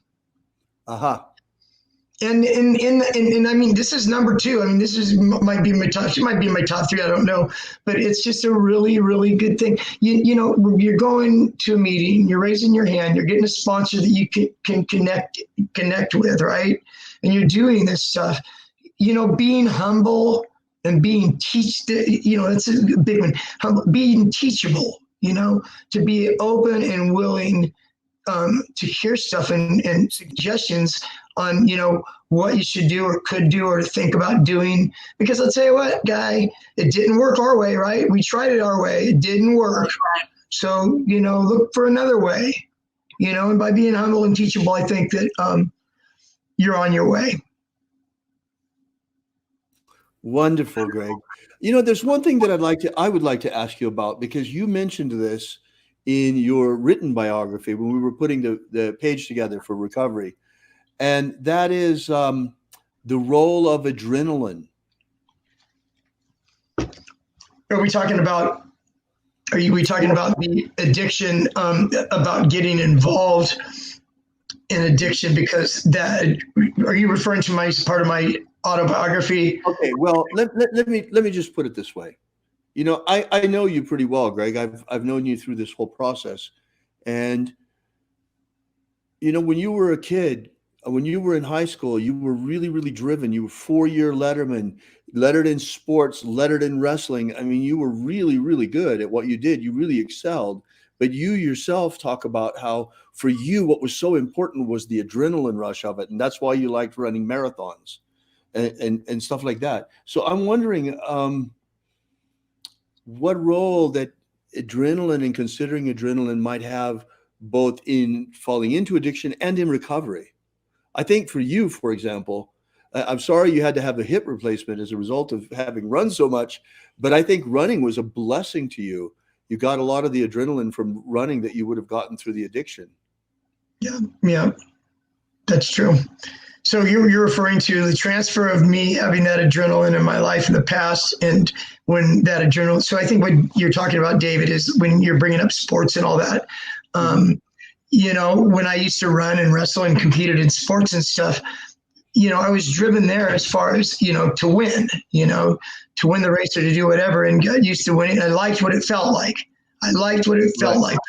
And I mean, this is number two. I mean, this might be my top. It might be my top three. I don't know, but it's just a really, really good thing. You're going to a meeting. You're raising your hand. You're getting a sponsor that you can connect with, right? And you're doing this stuff. Being humble and being that's a big one. Being teachable. To be open and willing to hear stuff and suggestions on, what you should do or could do or think about doing. Because I'll tell you what, guy, it didn't work our way, right? We tried it our way. It didn't work. So, look for another way, and by being humble and teachable, I think that you're on your way. Wonderful, Greg. There's one thing that I would like to ask you about, because you mentioned this in your written biography when we were putting the page together for recovery. And that is the role of adrenaline. Are we talking about the addiction, about getting involved in addiction? Because are you referring to part of my autobiography? Okay, well, let me just put it this way. I know you pretty well, Greg. I've known you through this whole process. And, when you were a kid, when you were in high school, you were really, really driven. You were 4-year letterman, lettered in sports, lettered in wrestling. I mean, you were really, really good at what you did. You really excelled. But you yourself talk about how for you, what was so important was the adrenaline rush of it. And that's why you liked running marathons and stuff like that. So I'm wondering what role that adrenaline and considering adrenaline might have both in falling into addiction and in recovery. I think for you, for example, I'm sorry you had to have a hip replacement as a result of having run so much, but I think running was a blessing to you. You got a lot of the adrenaline from running that you would have gotten through the addiction. Yeah, that's true. So you're referring to the transfer of me having that adrenaline in my life in the past, and when that adrenaline. So I think what you're talking about, David, is when you're bringing up sports and all that. When I used to run and wrestle and competed in sports and stuff, I was driven there as far as, to win, to win the race or to do whatever, and got used to winning. I liked what it felt like. Like to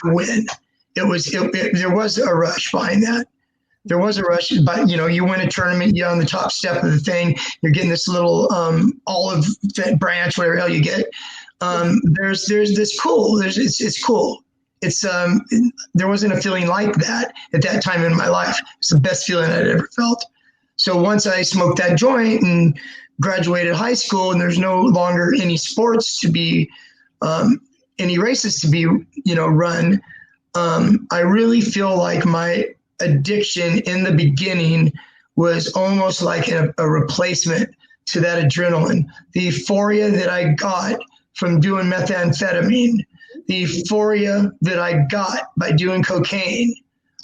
win. There was a rush behind that. There was a rush, but you win a tournament, you're on the top step of the thing, you're getting this little olive branch, whatever hell you get. There's this cool. It's cool. It's there wasn't a feeling like that at that time in my life. It's the best feeling I'd ever felt. So once I smoked that joint and graduated high school and there's no longer any sports to be, any races to be, run, I really feel like my addiction in the beginning was almost like a replacement to that adrenaline. The euphoria that I got from doing methamphetamine, the euphoria that I got by doing cocaine,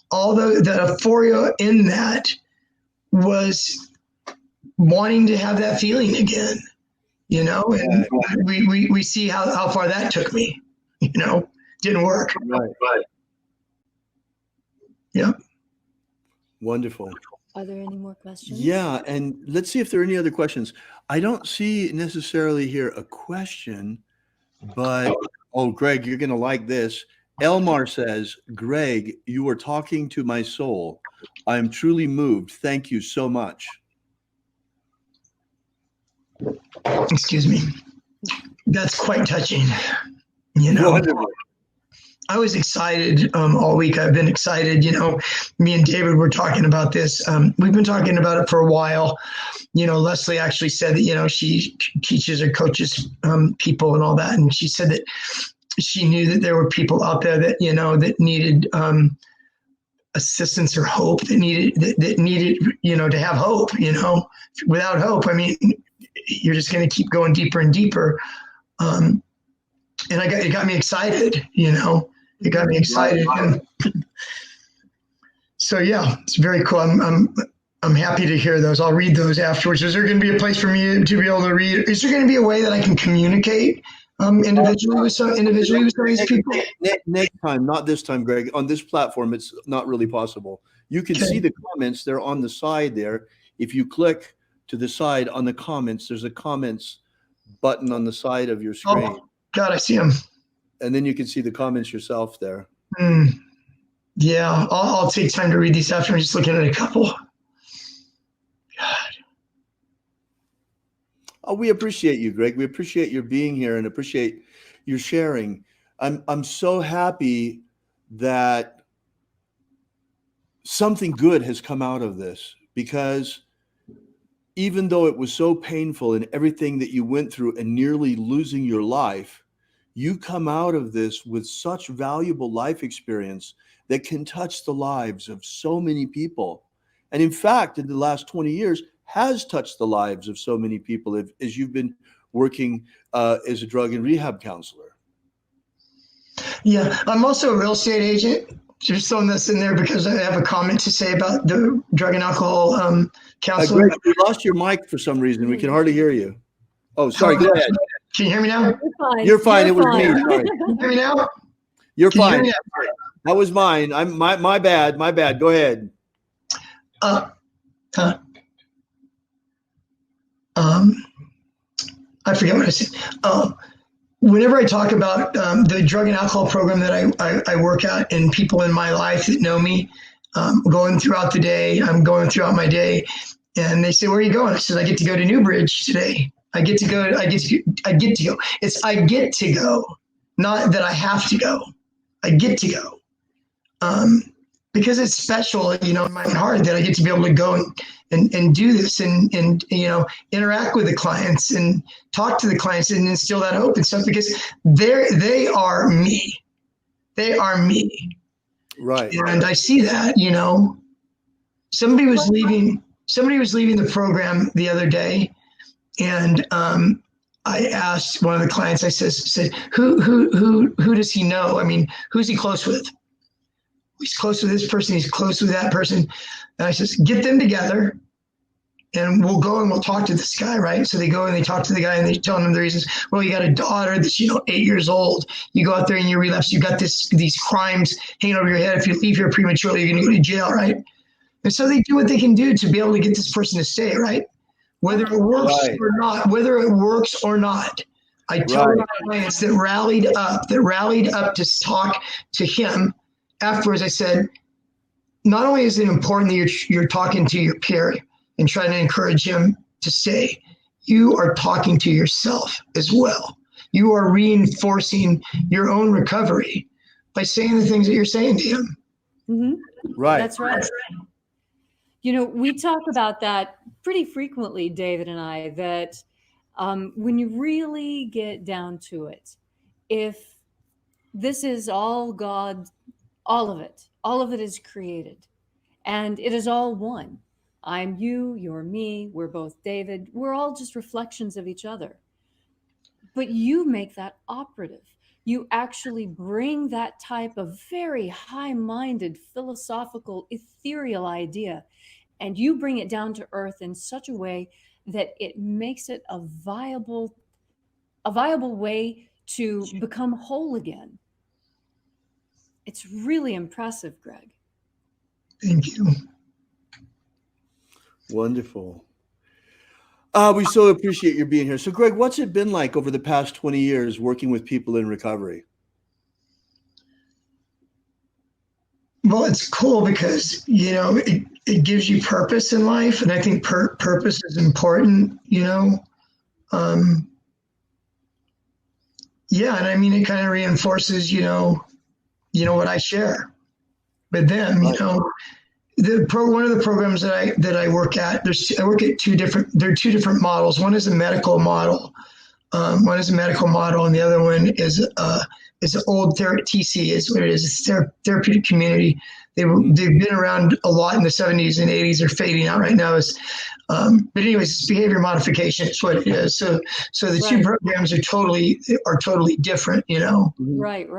all the euphoria in that was wanting to have that feeling again, and we see how far that took me, didn't work. Right. Yeah. Wonderful. Are there any more questions? Yeah, and let's see if there are any other questions. I don't see necessarily here a question, but Greg, you're going to like this. Elmar says, Greg, you are talking to my soul. I am truly moved. Thank you so much. Excuse me. That's quite touching. Wonderful. I was excited all week. I've been excited. Me and David were talking about this. We've been talking about it for a while. Leslie actually said that, she teaches or coaches people and all that. And she said that she knew that there were people out there that, that needed assistance or hope, that needed, to have hope, without hope. I mean, you're just going to keep going deeper and deeper. And it got me excited, it got me excited. And so, yeah, it's very cool. I'm happy to hear those. I'll read those afterwards. Is there going to be a place for me to be able to read? Is there going to be a way that I can communicate individually with some of these people? Next time, not this time, Greg. On this platform, it's not really possible. You can see the comments. They're on the side there. If you click to the side on the comments, there's a comments button on the side of your screen. Oh, God, I see them. And then you can see the comments yourself there. Yeah, I'll take time to read these after. I'm just looking at a couple. God. Oh, we appreciate you, Greg. We appreciate your being here and appreciate your sharing. I'm so happy that something good has come out of this, because even though it was so painful and everything that you went through and nearly losing your life, you come out of this with such valuable life experience that can touch the lives of so many people. And in fact, in the last 20 years, has touched the lives of so many people as you've been working as a drug and rehab counselor. Yeah, I'm also a real estate agent. Just throwing this in there because I have a comment to say about the drug and alcohol counseling. Greg, we lost your mic for some reason. We can hardly hear you. Oh, sorry. Go ahead. Can you hear me now? You're fine. It was me. Sorry. Can you hear me now? You're fine. That was mine. My bad. My bad. Go ahead. I forget what I said. Whenever I talk about the drug and alcohol program that I work at, and people in my life that know me, going throughout the day, I'm going throughout my day, and they say, "Where are you going?" I said, "I get to go to Newbridge today. I get to go. It's I get to go, not that I have to go. I get to go, because it's special, in my heart that I get to be able to go and do this and interact with the clients and talk to the clients and instill that hope and stuff, because they are me. They are me. Right. And I see that, somebody was leaving the program the other day, and I asked one of the clients, I said, who does he know? I mean, who's he close with? He's close with this person. He's close with that person. And I says, get them together and we'll go and we'll talk to this guy, right? So they go and they talk to the guy and they tell him the reasons. Well, you got a daughter that's, 8 years old. You go out there and you relapse. You got these crimes hanging over your head. If you leave here prematurely, you're going to go to jail, right? And so they do what they can do to be able to get this person to stay, right? Whether it works or not, I tell my clients that rallied up to talk to him. Afterwards, I said, not only is it important that you're talking to your peer and trying to encourage him to stay, you are talking to yourself as well. You are reinforcing your own recovery by saying the things that you're saying to him. Mm-hmm. Right. That's right. You know, we talk about that pretty frequently, David and I, that when you really get down to it, if this is all God, all of it is created, and it is all one. I'm you, you're me, we're both David, we're all just reflections of each other. But you make that operative. You actually bring that type of very high minded, philosophical, ethereal idea, and you bring it down to earth in such a way that it makes it a viable way to become whole again. It's really impressive, Greg. Thank you. Wonderful. We so appreciate your being here. So, Greg, what's it been like over the past 20 years working with people in recovery? Well, it's cool because, you know, it gives you purpose in life. And I think purpose is important, you know. Yeah, and I mean, it kind of reinforces, you know, what I share with them, you know. One of the programs that I work at, I work at two different models. One is a medical model. And the other one is an old TC is what it is. It's therapeutic community. They've been around a lot in the 70s and 80s. They're fading out right now. But anyways, it's behavior modification. It's what it is. So the two programs are totally different, you know. Right.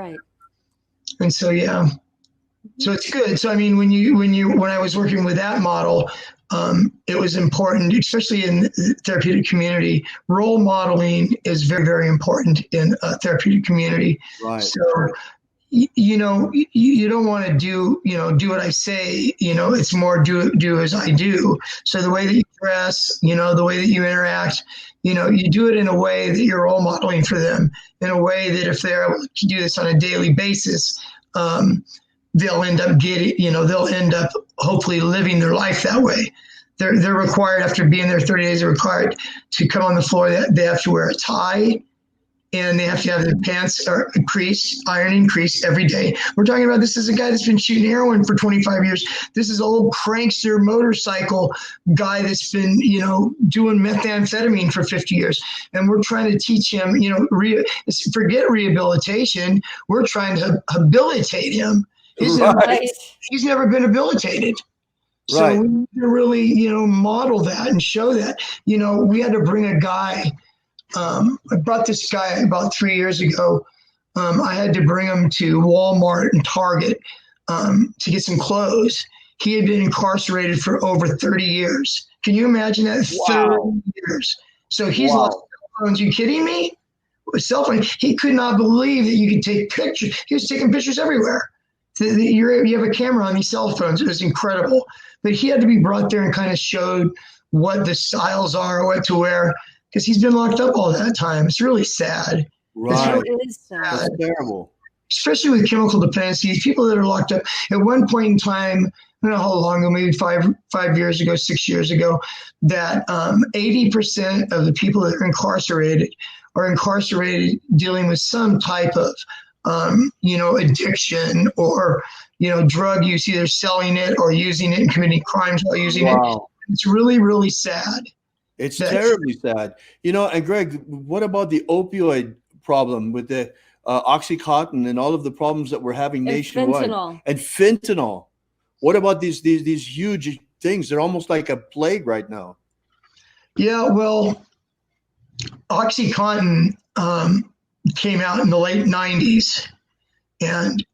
And so yeah. So it's good. So I mean, when I was working with that model, it was important, especially in the therapeutic community. Role modeling is very, very important in a therapeutic community. Right. So you know, you don't want to do what I say. You know, it's more do as I do. So the way that you dress, you know, the way that you interact, you know, you do it in a way that you're role modeling for them, in a way that if they're able to do this on a daily basis, they'll end up hopefully living their life that way. They're required, after being there 30 days, they're required to come on the floor. They have to wear a tie, and they have to have their pants iron increase every day. We're talking about, this is a guy that's been shooting heroin for 25 years. This is an old prankster motorcycle guy that's been, you know, doing methamphetamine for 50 years. And we're trying to teach him, you know, forget rehabilitation. We're trying to habilitate him. He's never been habilitated. So Right. we need to really, you know, model that and show that. You know, we had to bring a guy. I brought this guy about 3 years ago. I had to bring him to Walmart and Target to get some clothes. He had been incarcerated for over 30 years. Can you imagine that? Wow. 30 years. So he's lost cell phones. You kidding me? A cell phone. He could not believe that you could take pictures. He was taking pictures everywhere. You have a camera on these cell phones. It was incredible. But he had to be brought there and kind of showed what the styles are, what to wear, because he's been locked up all that time. It's really sad. Right. It is sad. That's terrible. Especially with chemical dependencies, people that are locked up. At one point in time, I don't know how long ago, maybe 5 years ago, 6 years ago, that 80% of the people that are incarcerated dealing with some type of addiction or, drug use, either selling it or using it and committing crimes while using it. It's really, really sad. It's terribly sad. And Greg, what about the opioid problem with the Oxycontin and all of the problems that we're having nationwide? And fentanyl. What about these huge things? They're almost like a plague right now. Yeah, well, Oxycontin came out in the late 90s and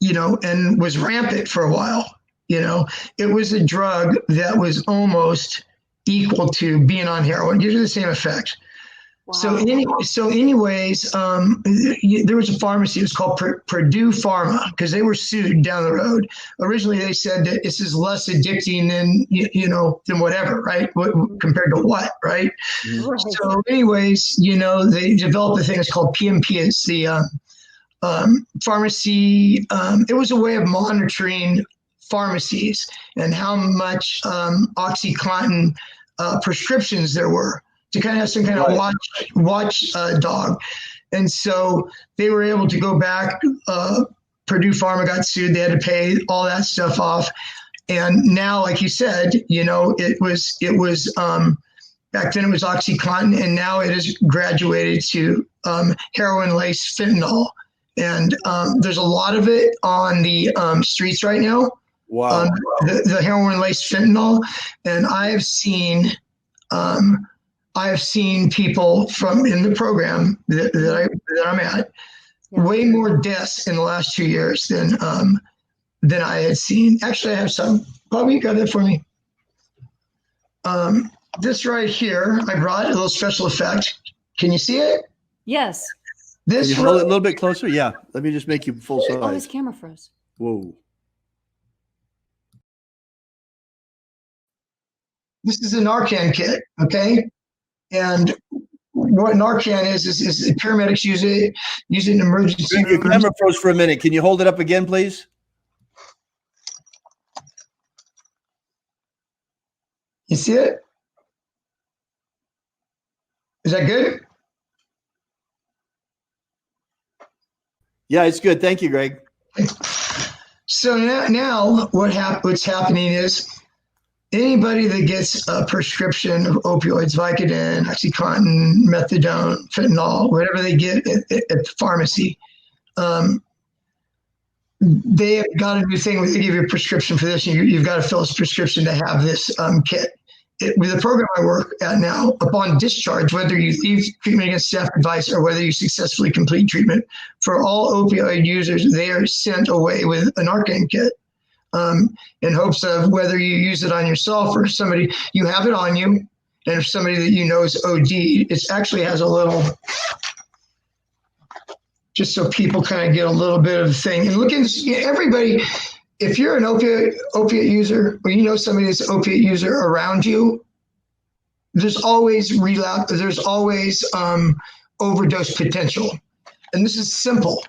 and was rampant for a while. It was a drug that was almost equal to being on heroin. Gives you the same effect. Wow. Anyways, there was a pharmacy. It was called Purdue Pharma because they were sued down the road. Originally, they said that this is less addicting than whatever, right? Compared to what, right? Right. So, anyways, they developed a thing. It's called PMP. It's the pharmacy. It was a way of monitoring pharmacies and how much OxyContin prescriptions there were, to kind of have some kind of watch dog. And so they were able to go back. Purdue Pharma got sued. They had to pay all that stuff off. And now, like you said, it was back then it was OxyContin, and now it has graduated to heroin-laced fentanyl. And there's a lot of it on the streets right now. Wow. The heroin-laced fentanyl, and I have seen people from in the program that I'm at, way more deaths in the last 2 years than I had seen. Actually, I have some. Bobby, you got that for me. This right here, I brought a little special effect. Can you see it? Yes. Can you hold it a little bit closer? Yeah. Let me just make you full size. Oh, his camera froze. Whoa. This is a Narcan kit, okay? And what Narcan is paramedics use it in emergency Your rooms. camera froze for a minute. Can you hold it up again, please? You see it? Is that good? Yeah, it's good. Thank you, Greg. So now what's happening is anybody that gets a prescription of opioids, Vicodin, OxyContin, methadone, fentanyl, whatever they get at the pharmacy, they have got a new thing where they give you a prescription for this, and you've got to fill this prescription to have this kit. With the program I work at now, upon discharge, whether you leave treatment against staff advice or whether you successfully complete treatment, for all opioid users, they are sent away with a Narcan kit in hopes of whether you use it on yourself or somebody, you have it on you, and if somebody that you know is OD, it actually has a little, just so people kind of get a little bit of a thing. And look at everybody. If you're an opiate user, or you know somebody that's an opiate user around you, there's always relapse. There's always overdose potential, and this is simple.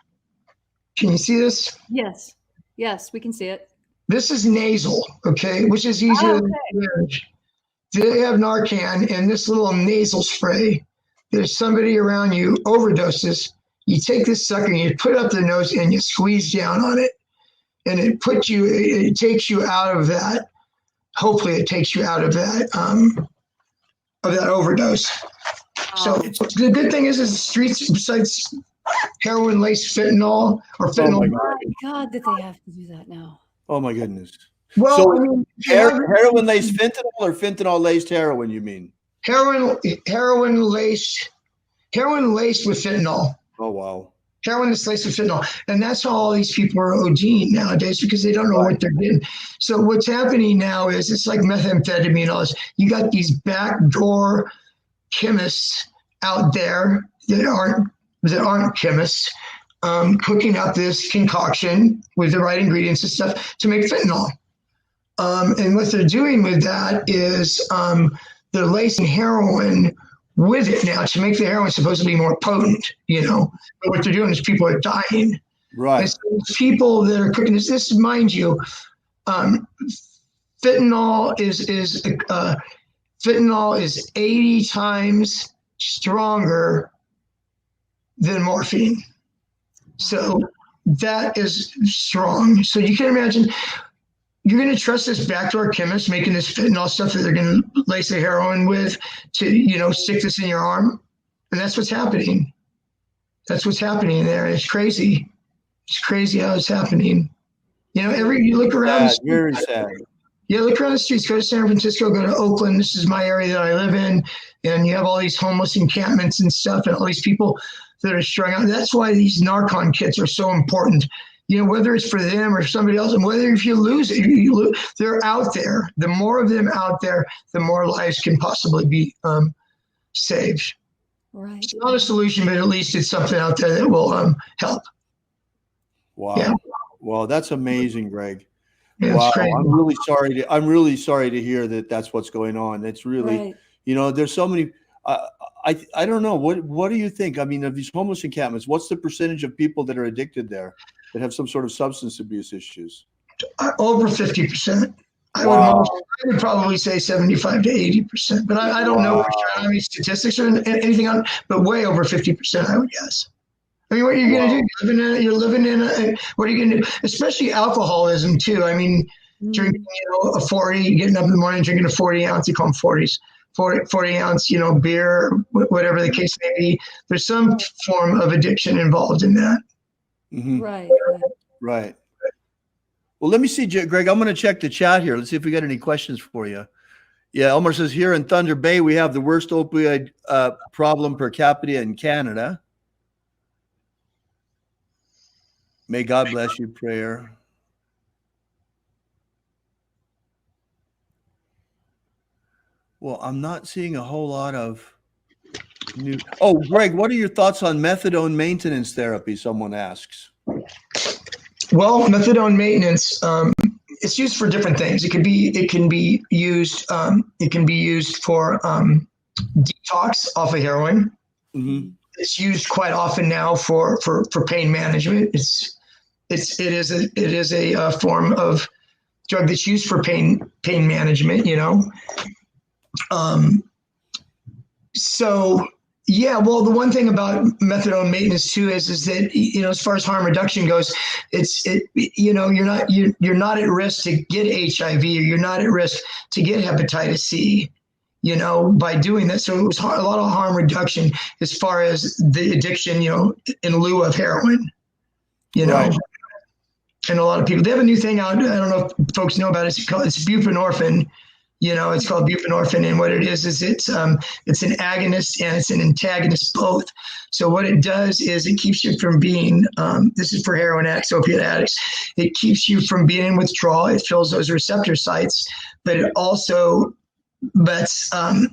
Can you see this? Yes. Yes, we can see it. This is nasal, okay, which is easier than Lineage. They have Narcan in this little nasal spray. There's somebody around you overdoses. You take this sucker and you put it up their nose and you squeeze down on it. And it takes you out of that. Hopefully, it takes you out of that overdose. So the good thing is the streets, besides heroin-laced fentanyl or fentanyl. Oh my God, that they have to do that now. Oh my goodness. Well, so I mean, heroin-laced fentanyl or fentanyl-laced heroin? You mean heroin-laced with fentanyl. Oh wow. Heroin is laced with fentanyl. And that's how all these people are ODing nowadays, because they don't know what they're getting. So what's happening now is it's like methamphetamine. All this. You got these backdoor chemists out there that aren't chemists cooking up this concoction with the right ingredients and stuff to make fentanyl. And what they're doing with that is they're lacing heroin with it now to make the heroin supposedly more potent, But what they're doing is people are dying. Right. And so people that are cooking this, mind you, fentanyl is 80 times stronger than morphine. So that is strong. So you can imagine you're going to trust this backdoor chemist making this fentanyl stuff that they're going to lace the heroin with to, stick this in your arm. And that's what's happening. That's what's happening there. It's crazy. It's crazy how it's happening. You look around. Sad, very sad. Yeah, look around the streets. Go to San Francisco, go to Oakland. This is my area that I live in. And you have all these homeless encampments and stuff and all these people that are strung out. That's why these Narcan kits are so important. Whether it's for them or somebody else, and whether if you lose it, they're out there. The more of them out there, the more lives can possibly be saved. Right. It's not a solution, but at least it's something out there that will help. Wow. Yeah. Wow, that's amazing, Greg. Yeah, wow. it's crazy. I'm really sorry to hear that that's what's going on. It's really, there's so many. I don't know. What do you think? I mean, of these homeless encampments, what's the percentage of people that are addicted there that have some sort of substance abuse issues? Over 50%. I would probably say 75 to 80%, but I don't know for sure. I don't have any statistics or anything on, but way over 50%, I would guess. I mean, what are you going to do? You're living in what are you going to do? Especially alcoholism too. I mean, drinking, a 40, getting up in the morning, drinking a 40 ounce, you call them 40s, 40 ounce, beer, whatever the case may be. There's some form of addiction involved in that. Mm-hmm. Right. Well, let me see, Greg. I'm going to check the chat here. Let's see if we got any questions for you. Yeah, Elmer says here in Thunder Bay, we have the worst opioid problem per capita in Canada. May God bless you, prayer. Well, I'm not seeing a whole lot of new. Oh, Greg, what are your thoughts on methadone maintenance therapy? Someone asks. Well, methadone maintenance, it's used for different things. It can be used for detox off of heroin. Mm-hmm. It's used quite often now for pain management. It is a form of drug that's used for pain management. So yeah, well, the one thing about methadone maintenance too is that as far as harm reduction goes, you're not at risk to get HIV, or you're not at risk to get hepatitis C, by doing that. So it was a lot of harm reduction as far as the addiction, in lieu of heroin, Right. And a lot of people, they have a new thing out. I don't know if folks know about it. It's buprenorphine. It's called buprenorphine, and what it is it's an agonist and it's an antagonist both. So what it does is it keeps you from being, this is for heroin addicts, opiate addicts, it keeps you from being in withdrawal. It fills those receptor sites, but it also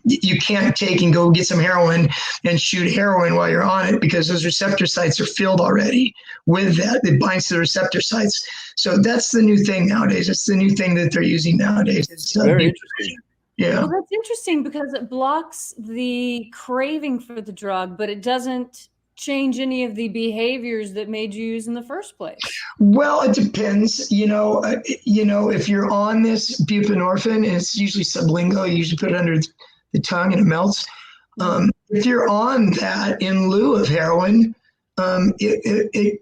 you can't take and go get some heroin and shoot heroin while you're on it, because those receptor sites are filled already with that. It binds to the receptor sites. So that's the new thing nowadays. It's the new thing that they're using nowadays. It's very interesting. Yeah. Well, that's interesting because it blocks the craving for the drug, but it doesn't change any of the behaviors that made you use in the first place. Well, it depends. If you're on this buprenorphine, and it's usually sublingual, you usually put it under the tongue and it melts. If you're on that in lieu of heroin, it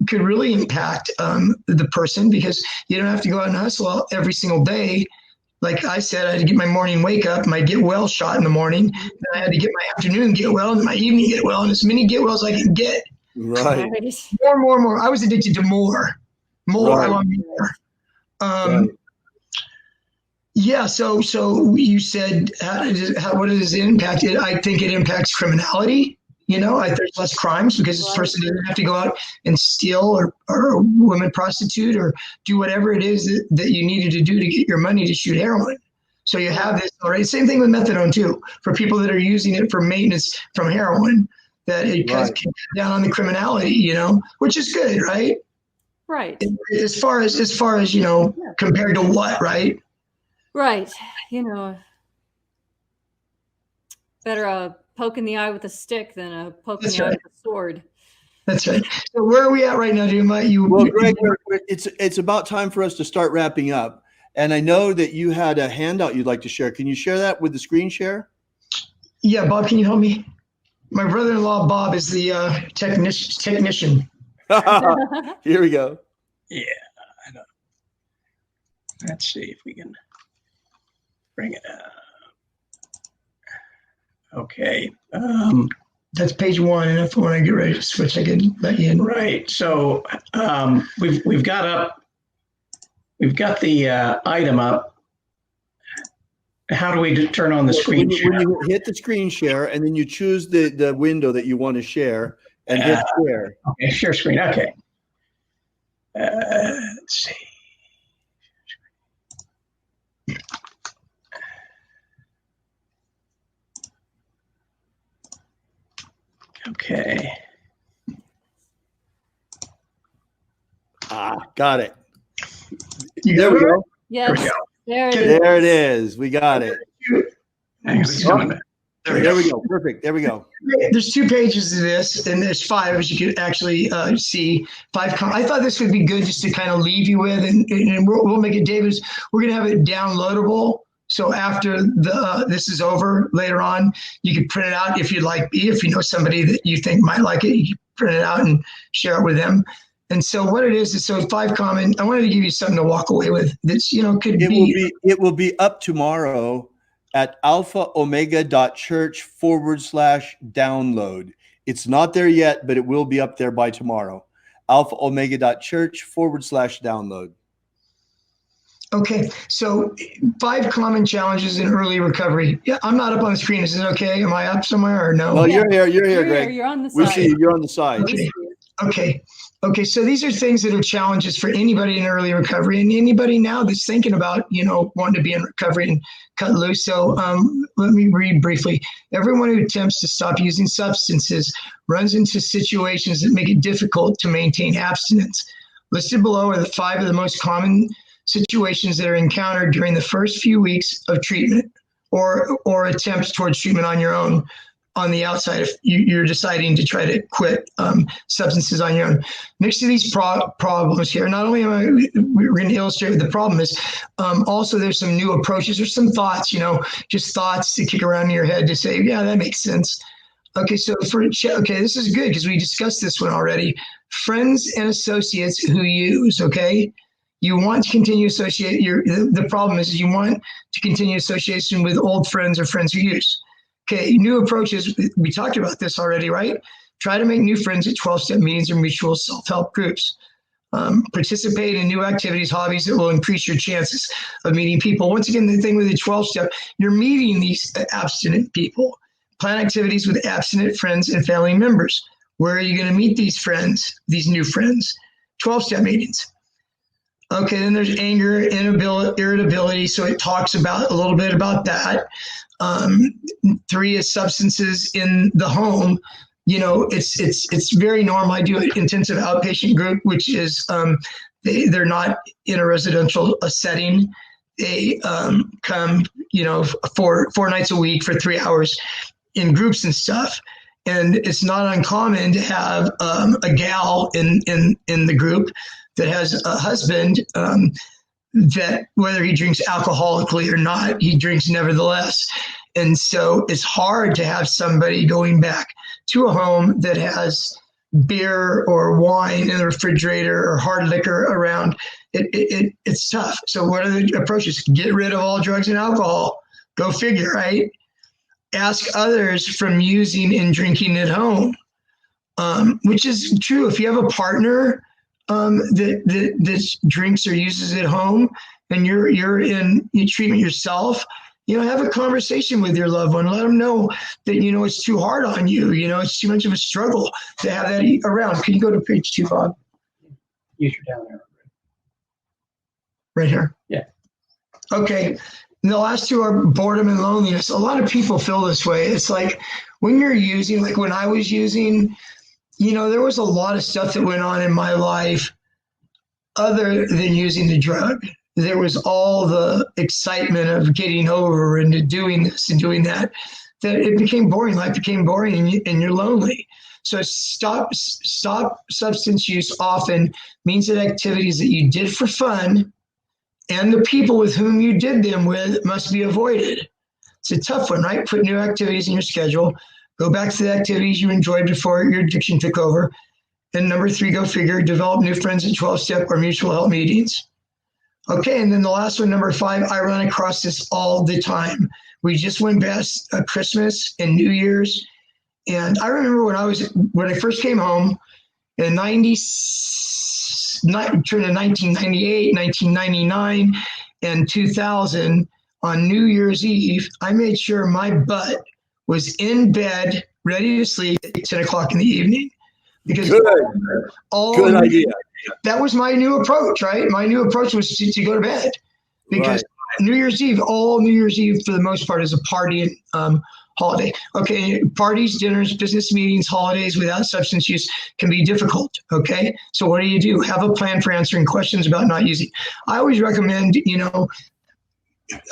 could really impact the person, because you don't have to go out and hustle every single day. Like I said, I had to get my morning wake up, my get well shot in the morning. Then I had to get my afternoon get well and my evening get well, and as many get wells I can get. Right. More. I was addicted to more. Right. I want more. Right. Yeah. So you said, what does it impact? I think it impacts criminality. There's less crimes because this person doesn't have to go out and steal or a woman prostitute or do whatever it is that you needed to do to get your money to shoot heroin. So you have this already. Same thing with methadone too, for people that are using it for maintenance from heroin, that it cuts down on the criminality, which is good, right? Right. As far as compared to what, right? Right. Better a poke in the eye with a stick than a poke in the eye with a sword. That's right. So where are we at right now, Jim? Well, Greg, it's about time for us to start wrapping up. And I know that you had a handout you'd like to share. Can you share that with the screen share? Yeah, Bob, can you help me? My brother-in-law, Bob, is the technician. Here we go. Yeah, I know. Let's see if we can bring it up. Okay. That's page 1, and if when I get ready to switch, I can let you in. Right. So we've got the item up. How do we turn on the screen share? When you hit the screen share, and then you choose the window that you want to share, and hit share. Okay, share screen. Okay. Let's see. Okay. Got it. There we go. Yes. There it is. We got it. Hang on. There we go. Perfect. There we go. There's 2 pages to this, and there's 5, as you can actually see. 5. I thought this would be good just to kind of leave you with, and we'll make it, David. We're going to have it downloadable. So after this is over later on, you can print it out if you'd like. If you know somebody that you think might like it, you can print it out and share it with them. And so what it is so 5 common. I wanted to give you something to walk away with. That's could be. It will be up tomorrow at alphaomega.church/download. It's not there yet, but it will be up there by tomorrow. alphaomega.church/download. Okay, so 5 common challenges in early recovery. Yeah, I'm not up on the screen. Is it okay? Am I up somewhere or no? Well, you're here, Greg. You're on the We side. see you. You're on the side. Okay. So these are things that are challenges for anybody in early recovery and anybody now that's thinking about, wanting to be in recovery and cut loose. So let me read briefly. Everyone who attempts to stop using substances runs into situations that make it difficult to maintain abstinence. Listed below are the 5 of the most common situations that are encountered during the first few weeks of treatment or attempts towards treatment on your own. On the outside, if you're deciding to try to quit substances on your own. Next to these problems here, not only we're going to illustrate what the problem is, also there's some new approaches or some thoughts, just thoughts to kick around in your head to say, yeah, that makes sense. Okay, so this is good because we discussed this one already. Friends and associates who use, okay? You want to continue associate the problem is you want to continue association with old friends or friends who use. Okay, new approaches. We talked about this already, right? Try to make new friends at 12-step meetings or mutual self-help groups. Participate in new activities, hobbies that will increase your chances of meeting people. Once again, the thing with the 12-step, you're meeting these abstinent people. Plan activities with abstinent friends and family members. Where are you going to meet these friends, these new friends? 12-step meetings. Okay, then there's anger, irritability. So it talks about a little bit about that. 3 is substances in the home. It's very normal. I do an intensive outpatient group, which is they're not in a residential setting. They come, 4 nights a week for 3 hours in groups and stuff. And it's not uncommon to have a gal in the group that has a husband that whether he drinks alcoholically or not, he drinks nevertheless. And so it's hard to have somebody going back to a home that has beer or wine in the refrigerator or hard liquor around. It's tough. So what are the approaches? Get rid of all drugs and alcohol. Go figure, right? Ask others from using and drinking at home, which is true. If you have a partner that drinks or uses at home, and you're in treatment yourself, have a conversation with your loved one. Let them know that it's too hard on you. It's too much of a struggle to have that around. Can you go to page 2, Bob? Use your down arrow. Right here. Yeah. Okay. And the last 2 are boredom and loneliness. A lot of people feel this way. It's like when you're using, like when I was using, there was a lot of stuff that went on in my life other than using the drug. There was all the excitement of getting over and doing this and doing that it became boring. Life became boring and you're lonely. So stop substance use often means that activities that you did for fun and the people with whom you did them with must be avoided. It's a tough one, right? Put new activities in your schedule. Go back to the activities you enjoyed before your addiction took over. And number 3, go figure, develop new friends at 12-step or mutual help meetings. Okay, and then the last one, number 5, I run across this all the time. We just went past Christmas and New Year's. And I remember when I first came home in 1998, 1999, and 2000, on New Year's Eve, I made sure my butt was in bed, ready to sleep at 10 o'clock in the evening. Because Good idea. That was my new approach, right? My new approach was to go to bed. Because New Year's Eve, all New Year's Eve for the most part is a party holiday. Okay, parties, dinners, business meetings, holidays without substance use can be difficult. Okay, so what do? Have a plan for answering questions about not using. I always recommend,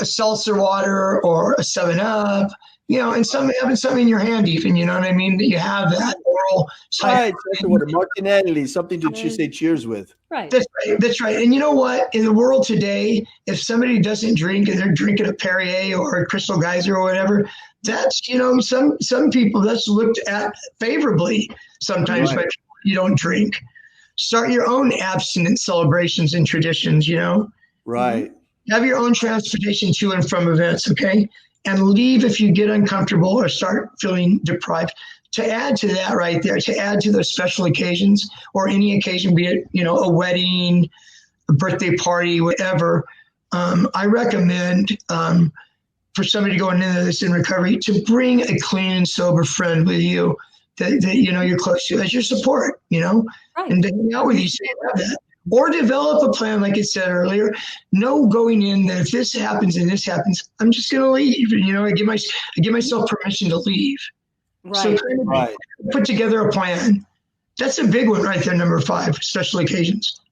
a seltzer water or a 7-Up, and having something in your hand even, you know what I mean? That you have that oral. Right, water, Martinelli, something to say cheers with. Right. That's right. And you know what? In the world today, if somebody doesn't drink and they're drinking a Perrier or a Crystal Geyser or whatever, that's, some people that's looked at favorably sometimes, but you don't drink. Start your own abstinence celebrations and traditions, you know? Right. Have your own transportation to and from events, okay? And leave if you get uncomfortable or start feeling deprived. To add to that right there, to add to those special occasions or any occasion, be it, you know, a wedding, a birthday party, whatever, I recommend for somebody going into this in recovery to bring a clean and sober friend with you that you know you're close to as your support, you know, Right. and to hang out with you so you have that. Or develop a plan, like I said earlier. Know going in that if this happens and this happens, I'm just going to leave. You know, I give myself permission to leave. Right. So Right. put together a plan. That's a big one right there, number 5, special occasions.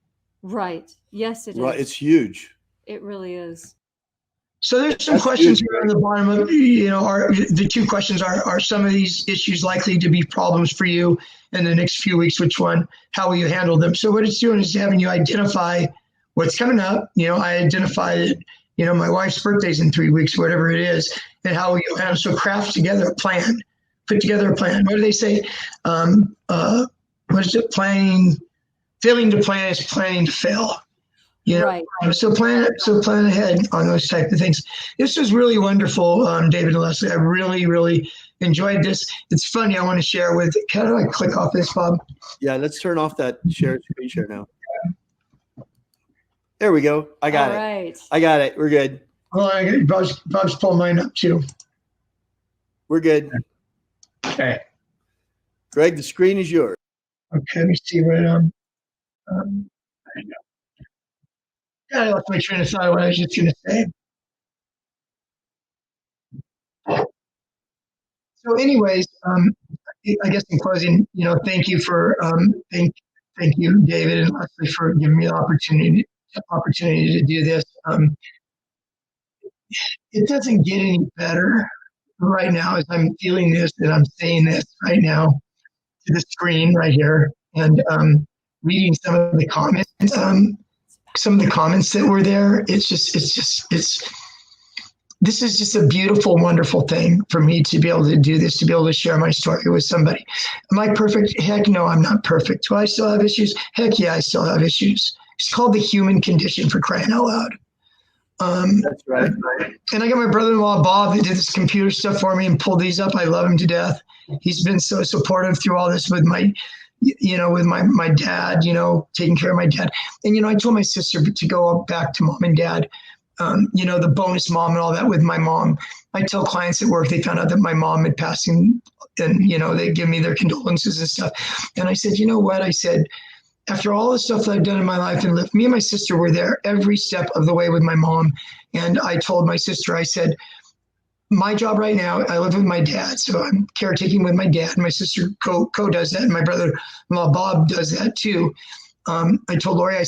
Right. Yes, it is. Right. It's huge. It really is. So there's some That's questions huge. here on the bottom of, you know, the 2 questions are some of these issues likely to be problems for you in the next few weeks? Which one? How will you handle them? So what it's doing is having you identify what's coming up. You know, I identify that, you know, my wife's birthday's in 3 weeks, whatever it is, and how will you handle. So craft together a plan. Put together a plan. What do they say? What is it? Failing to plan is planning to fail. You know? Right. So plan ahead on those type of things. This was really wonderful, David and Leslie. I really, really enjoyed this. It's funny. I want to share with. How do I click off this, Bob? Yeah, let's turn off that screen share now. There we go. I got All it. right. I got it. We're good. Oh, Bob's pulling mine up too. We're good. Okay. Greg, the screen is yours. Okay. Let me see what I lost my train of thought. What I was just going to say. So, anyways, I guess in closing, you know, thank you for thank you, David and Leslie, for giving me the opportunity to do this. It doesn't get any better right now as I'm feeling this and I'm saying this right now to the screen right here and reading some of the comments. Some of the comments that were there. This is just a beautiful, wonderful thing for me to be able to do this, to be able to share my story with somebody. Am I perfect? Heck no, I'm not perfect. Do I still have issues? Heck yeah, I still have issues. It's called the human condition, for crying out loud. That's right. And I got my brother-in-law, Bob, that did this computer stuff for me and pulled these up. I love him to death. He's been so supportive through all this with my dad, you know, taking care of my dad. And, you know, I told my sister to go back to mom and dad, you know, the bonus mom and all that with my mom. I tell clients at work, they found out that my mom had passed and, you know, they give me their condolences and stuff. And I said, you know what? I said, after all the stuff that I've done in my life and lived, me and my sister were there every step of the way with my mom. And I told my sister, I said, my job right now, I live with my dad, so I'm caretaking with my dad. My sister co does that, and my brother-in-law Bob does that too. I told Lori, I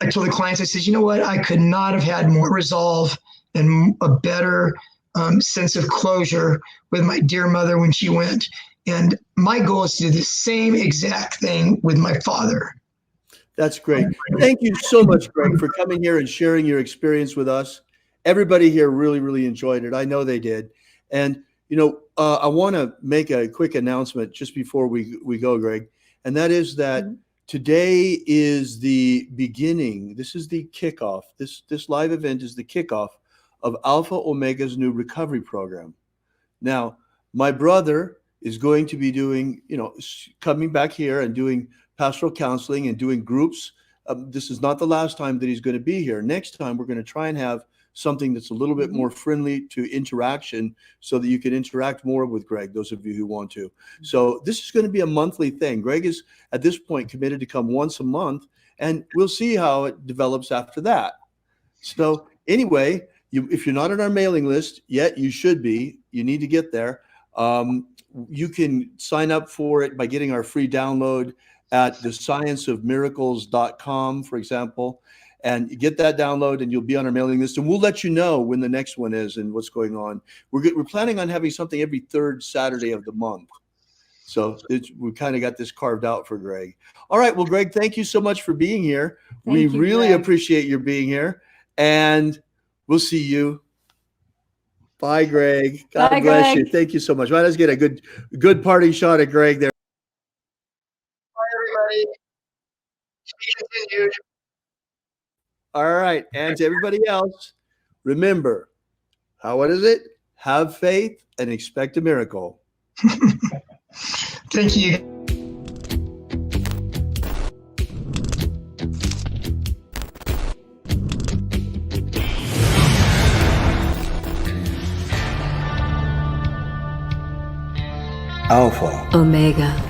told the clients, I said, you know what? I could not have had more resolve and a better sense of closure with my dear mother when she went. And my goal is to do the same exact thing with my father. That's great. Thank you so much, Greg, for coming here and sharing your experience with us. Everybody here really, really enjoyed it. I know they did. And, you know, I want to make a quick announcement just before we go, Greg. And that is that today is the beginning. This is the kickoff. This live event is the kickoff of Alpha Omega's new recovery program. Now, my brother is going to be doing, you know, coming back here and doing pastoral counseling and doing groups. This is not the last time that he's going to be here. Next time, we're going to try and have something that's a little bit more friendly to interaction so that you can interact more with Greg, those of you who want to. So this is going to be a monthly thing. Greg is at this point committed to come once a month, and we'll see how it develops after that. So anyway, if you're not on our mailing list yet, you should be. You need to get there. You can sign up for it by getting our free download at thescienceofmiracles.com, for example. And you get that download and you'll be on our mailing list, and we'll let you know when the next one is and what's going on. We're planning on having something every third Saturday of the month. So we kind of got this carved out for Greg. All right. Well, Greg, thank you so much for being here. We really appreciate your being here, and we'll see you. Bye, Greg. God bless you. Thank you so much. Well, let's get a good parting shot at Greg there. Bye, everybody. Continued. All right. And to everybody else, remember, what is it? Have faith and expect a miracle. Thank you. Alpha Omega.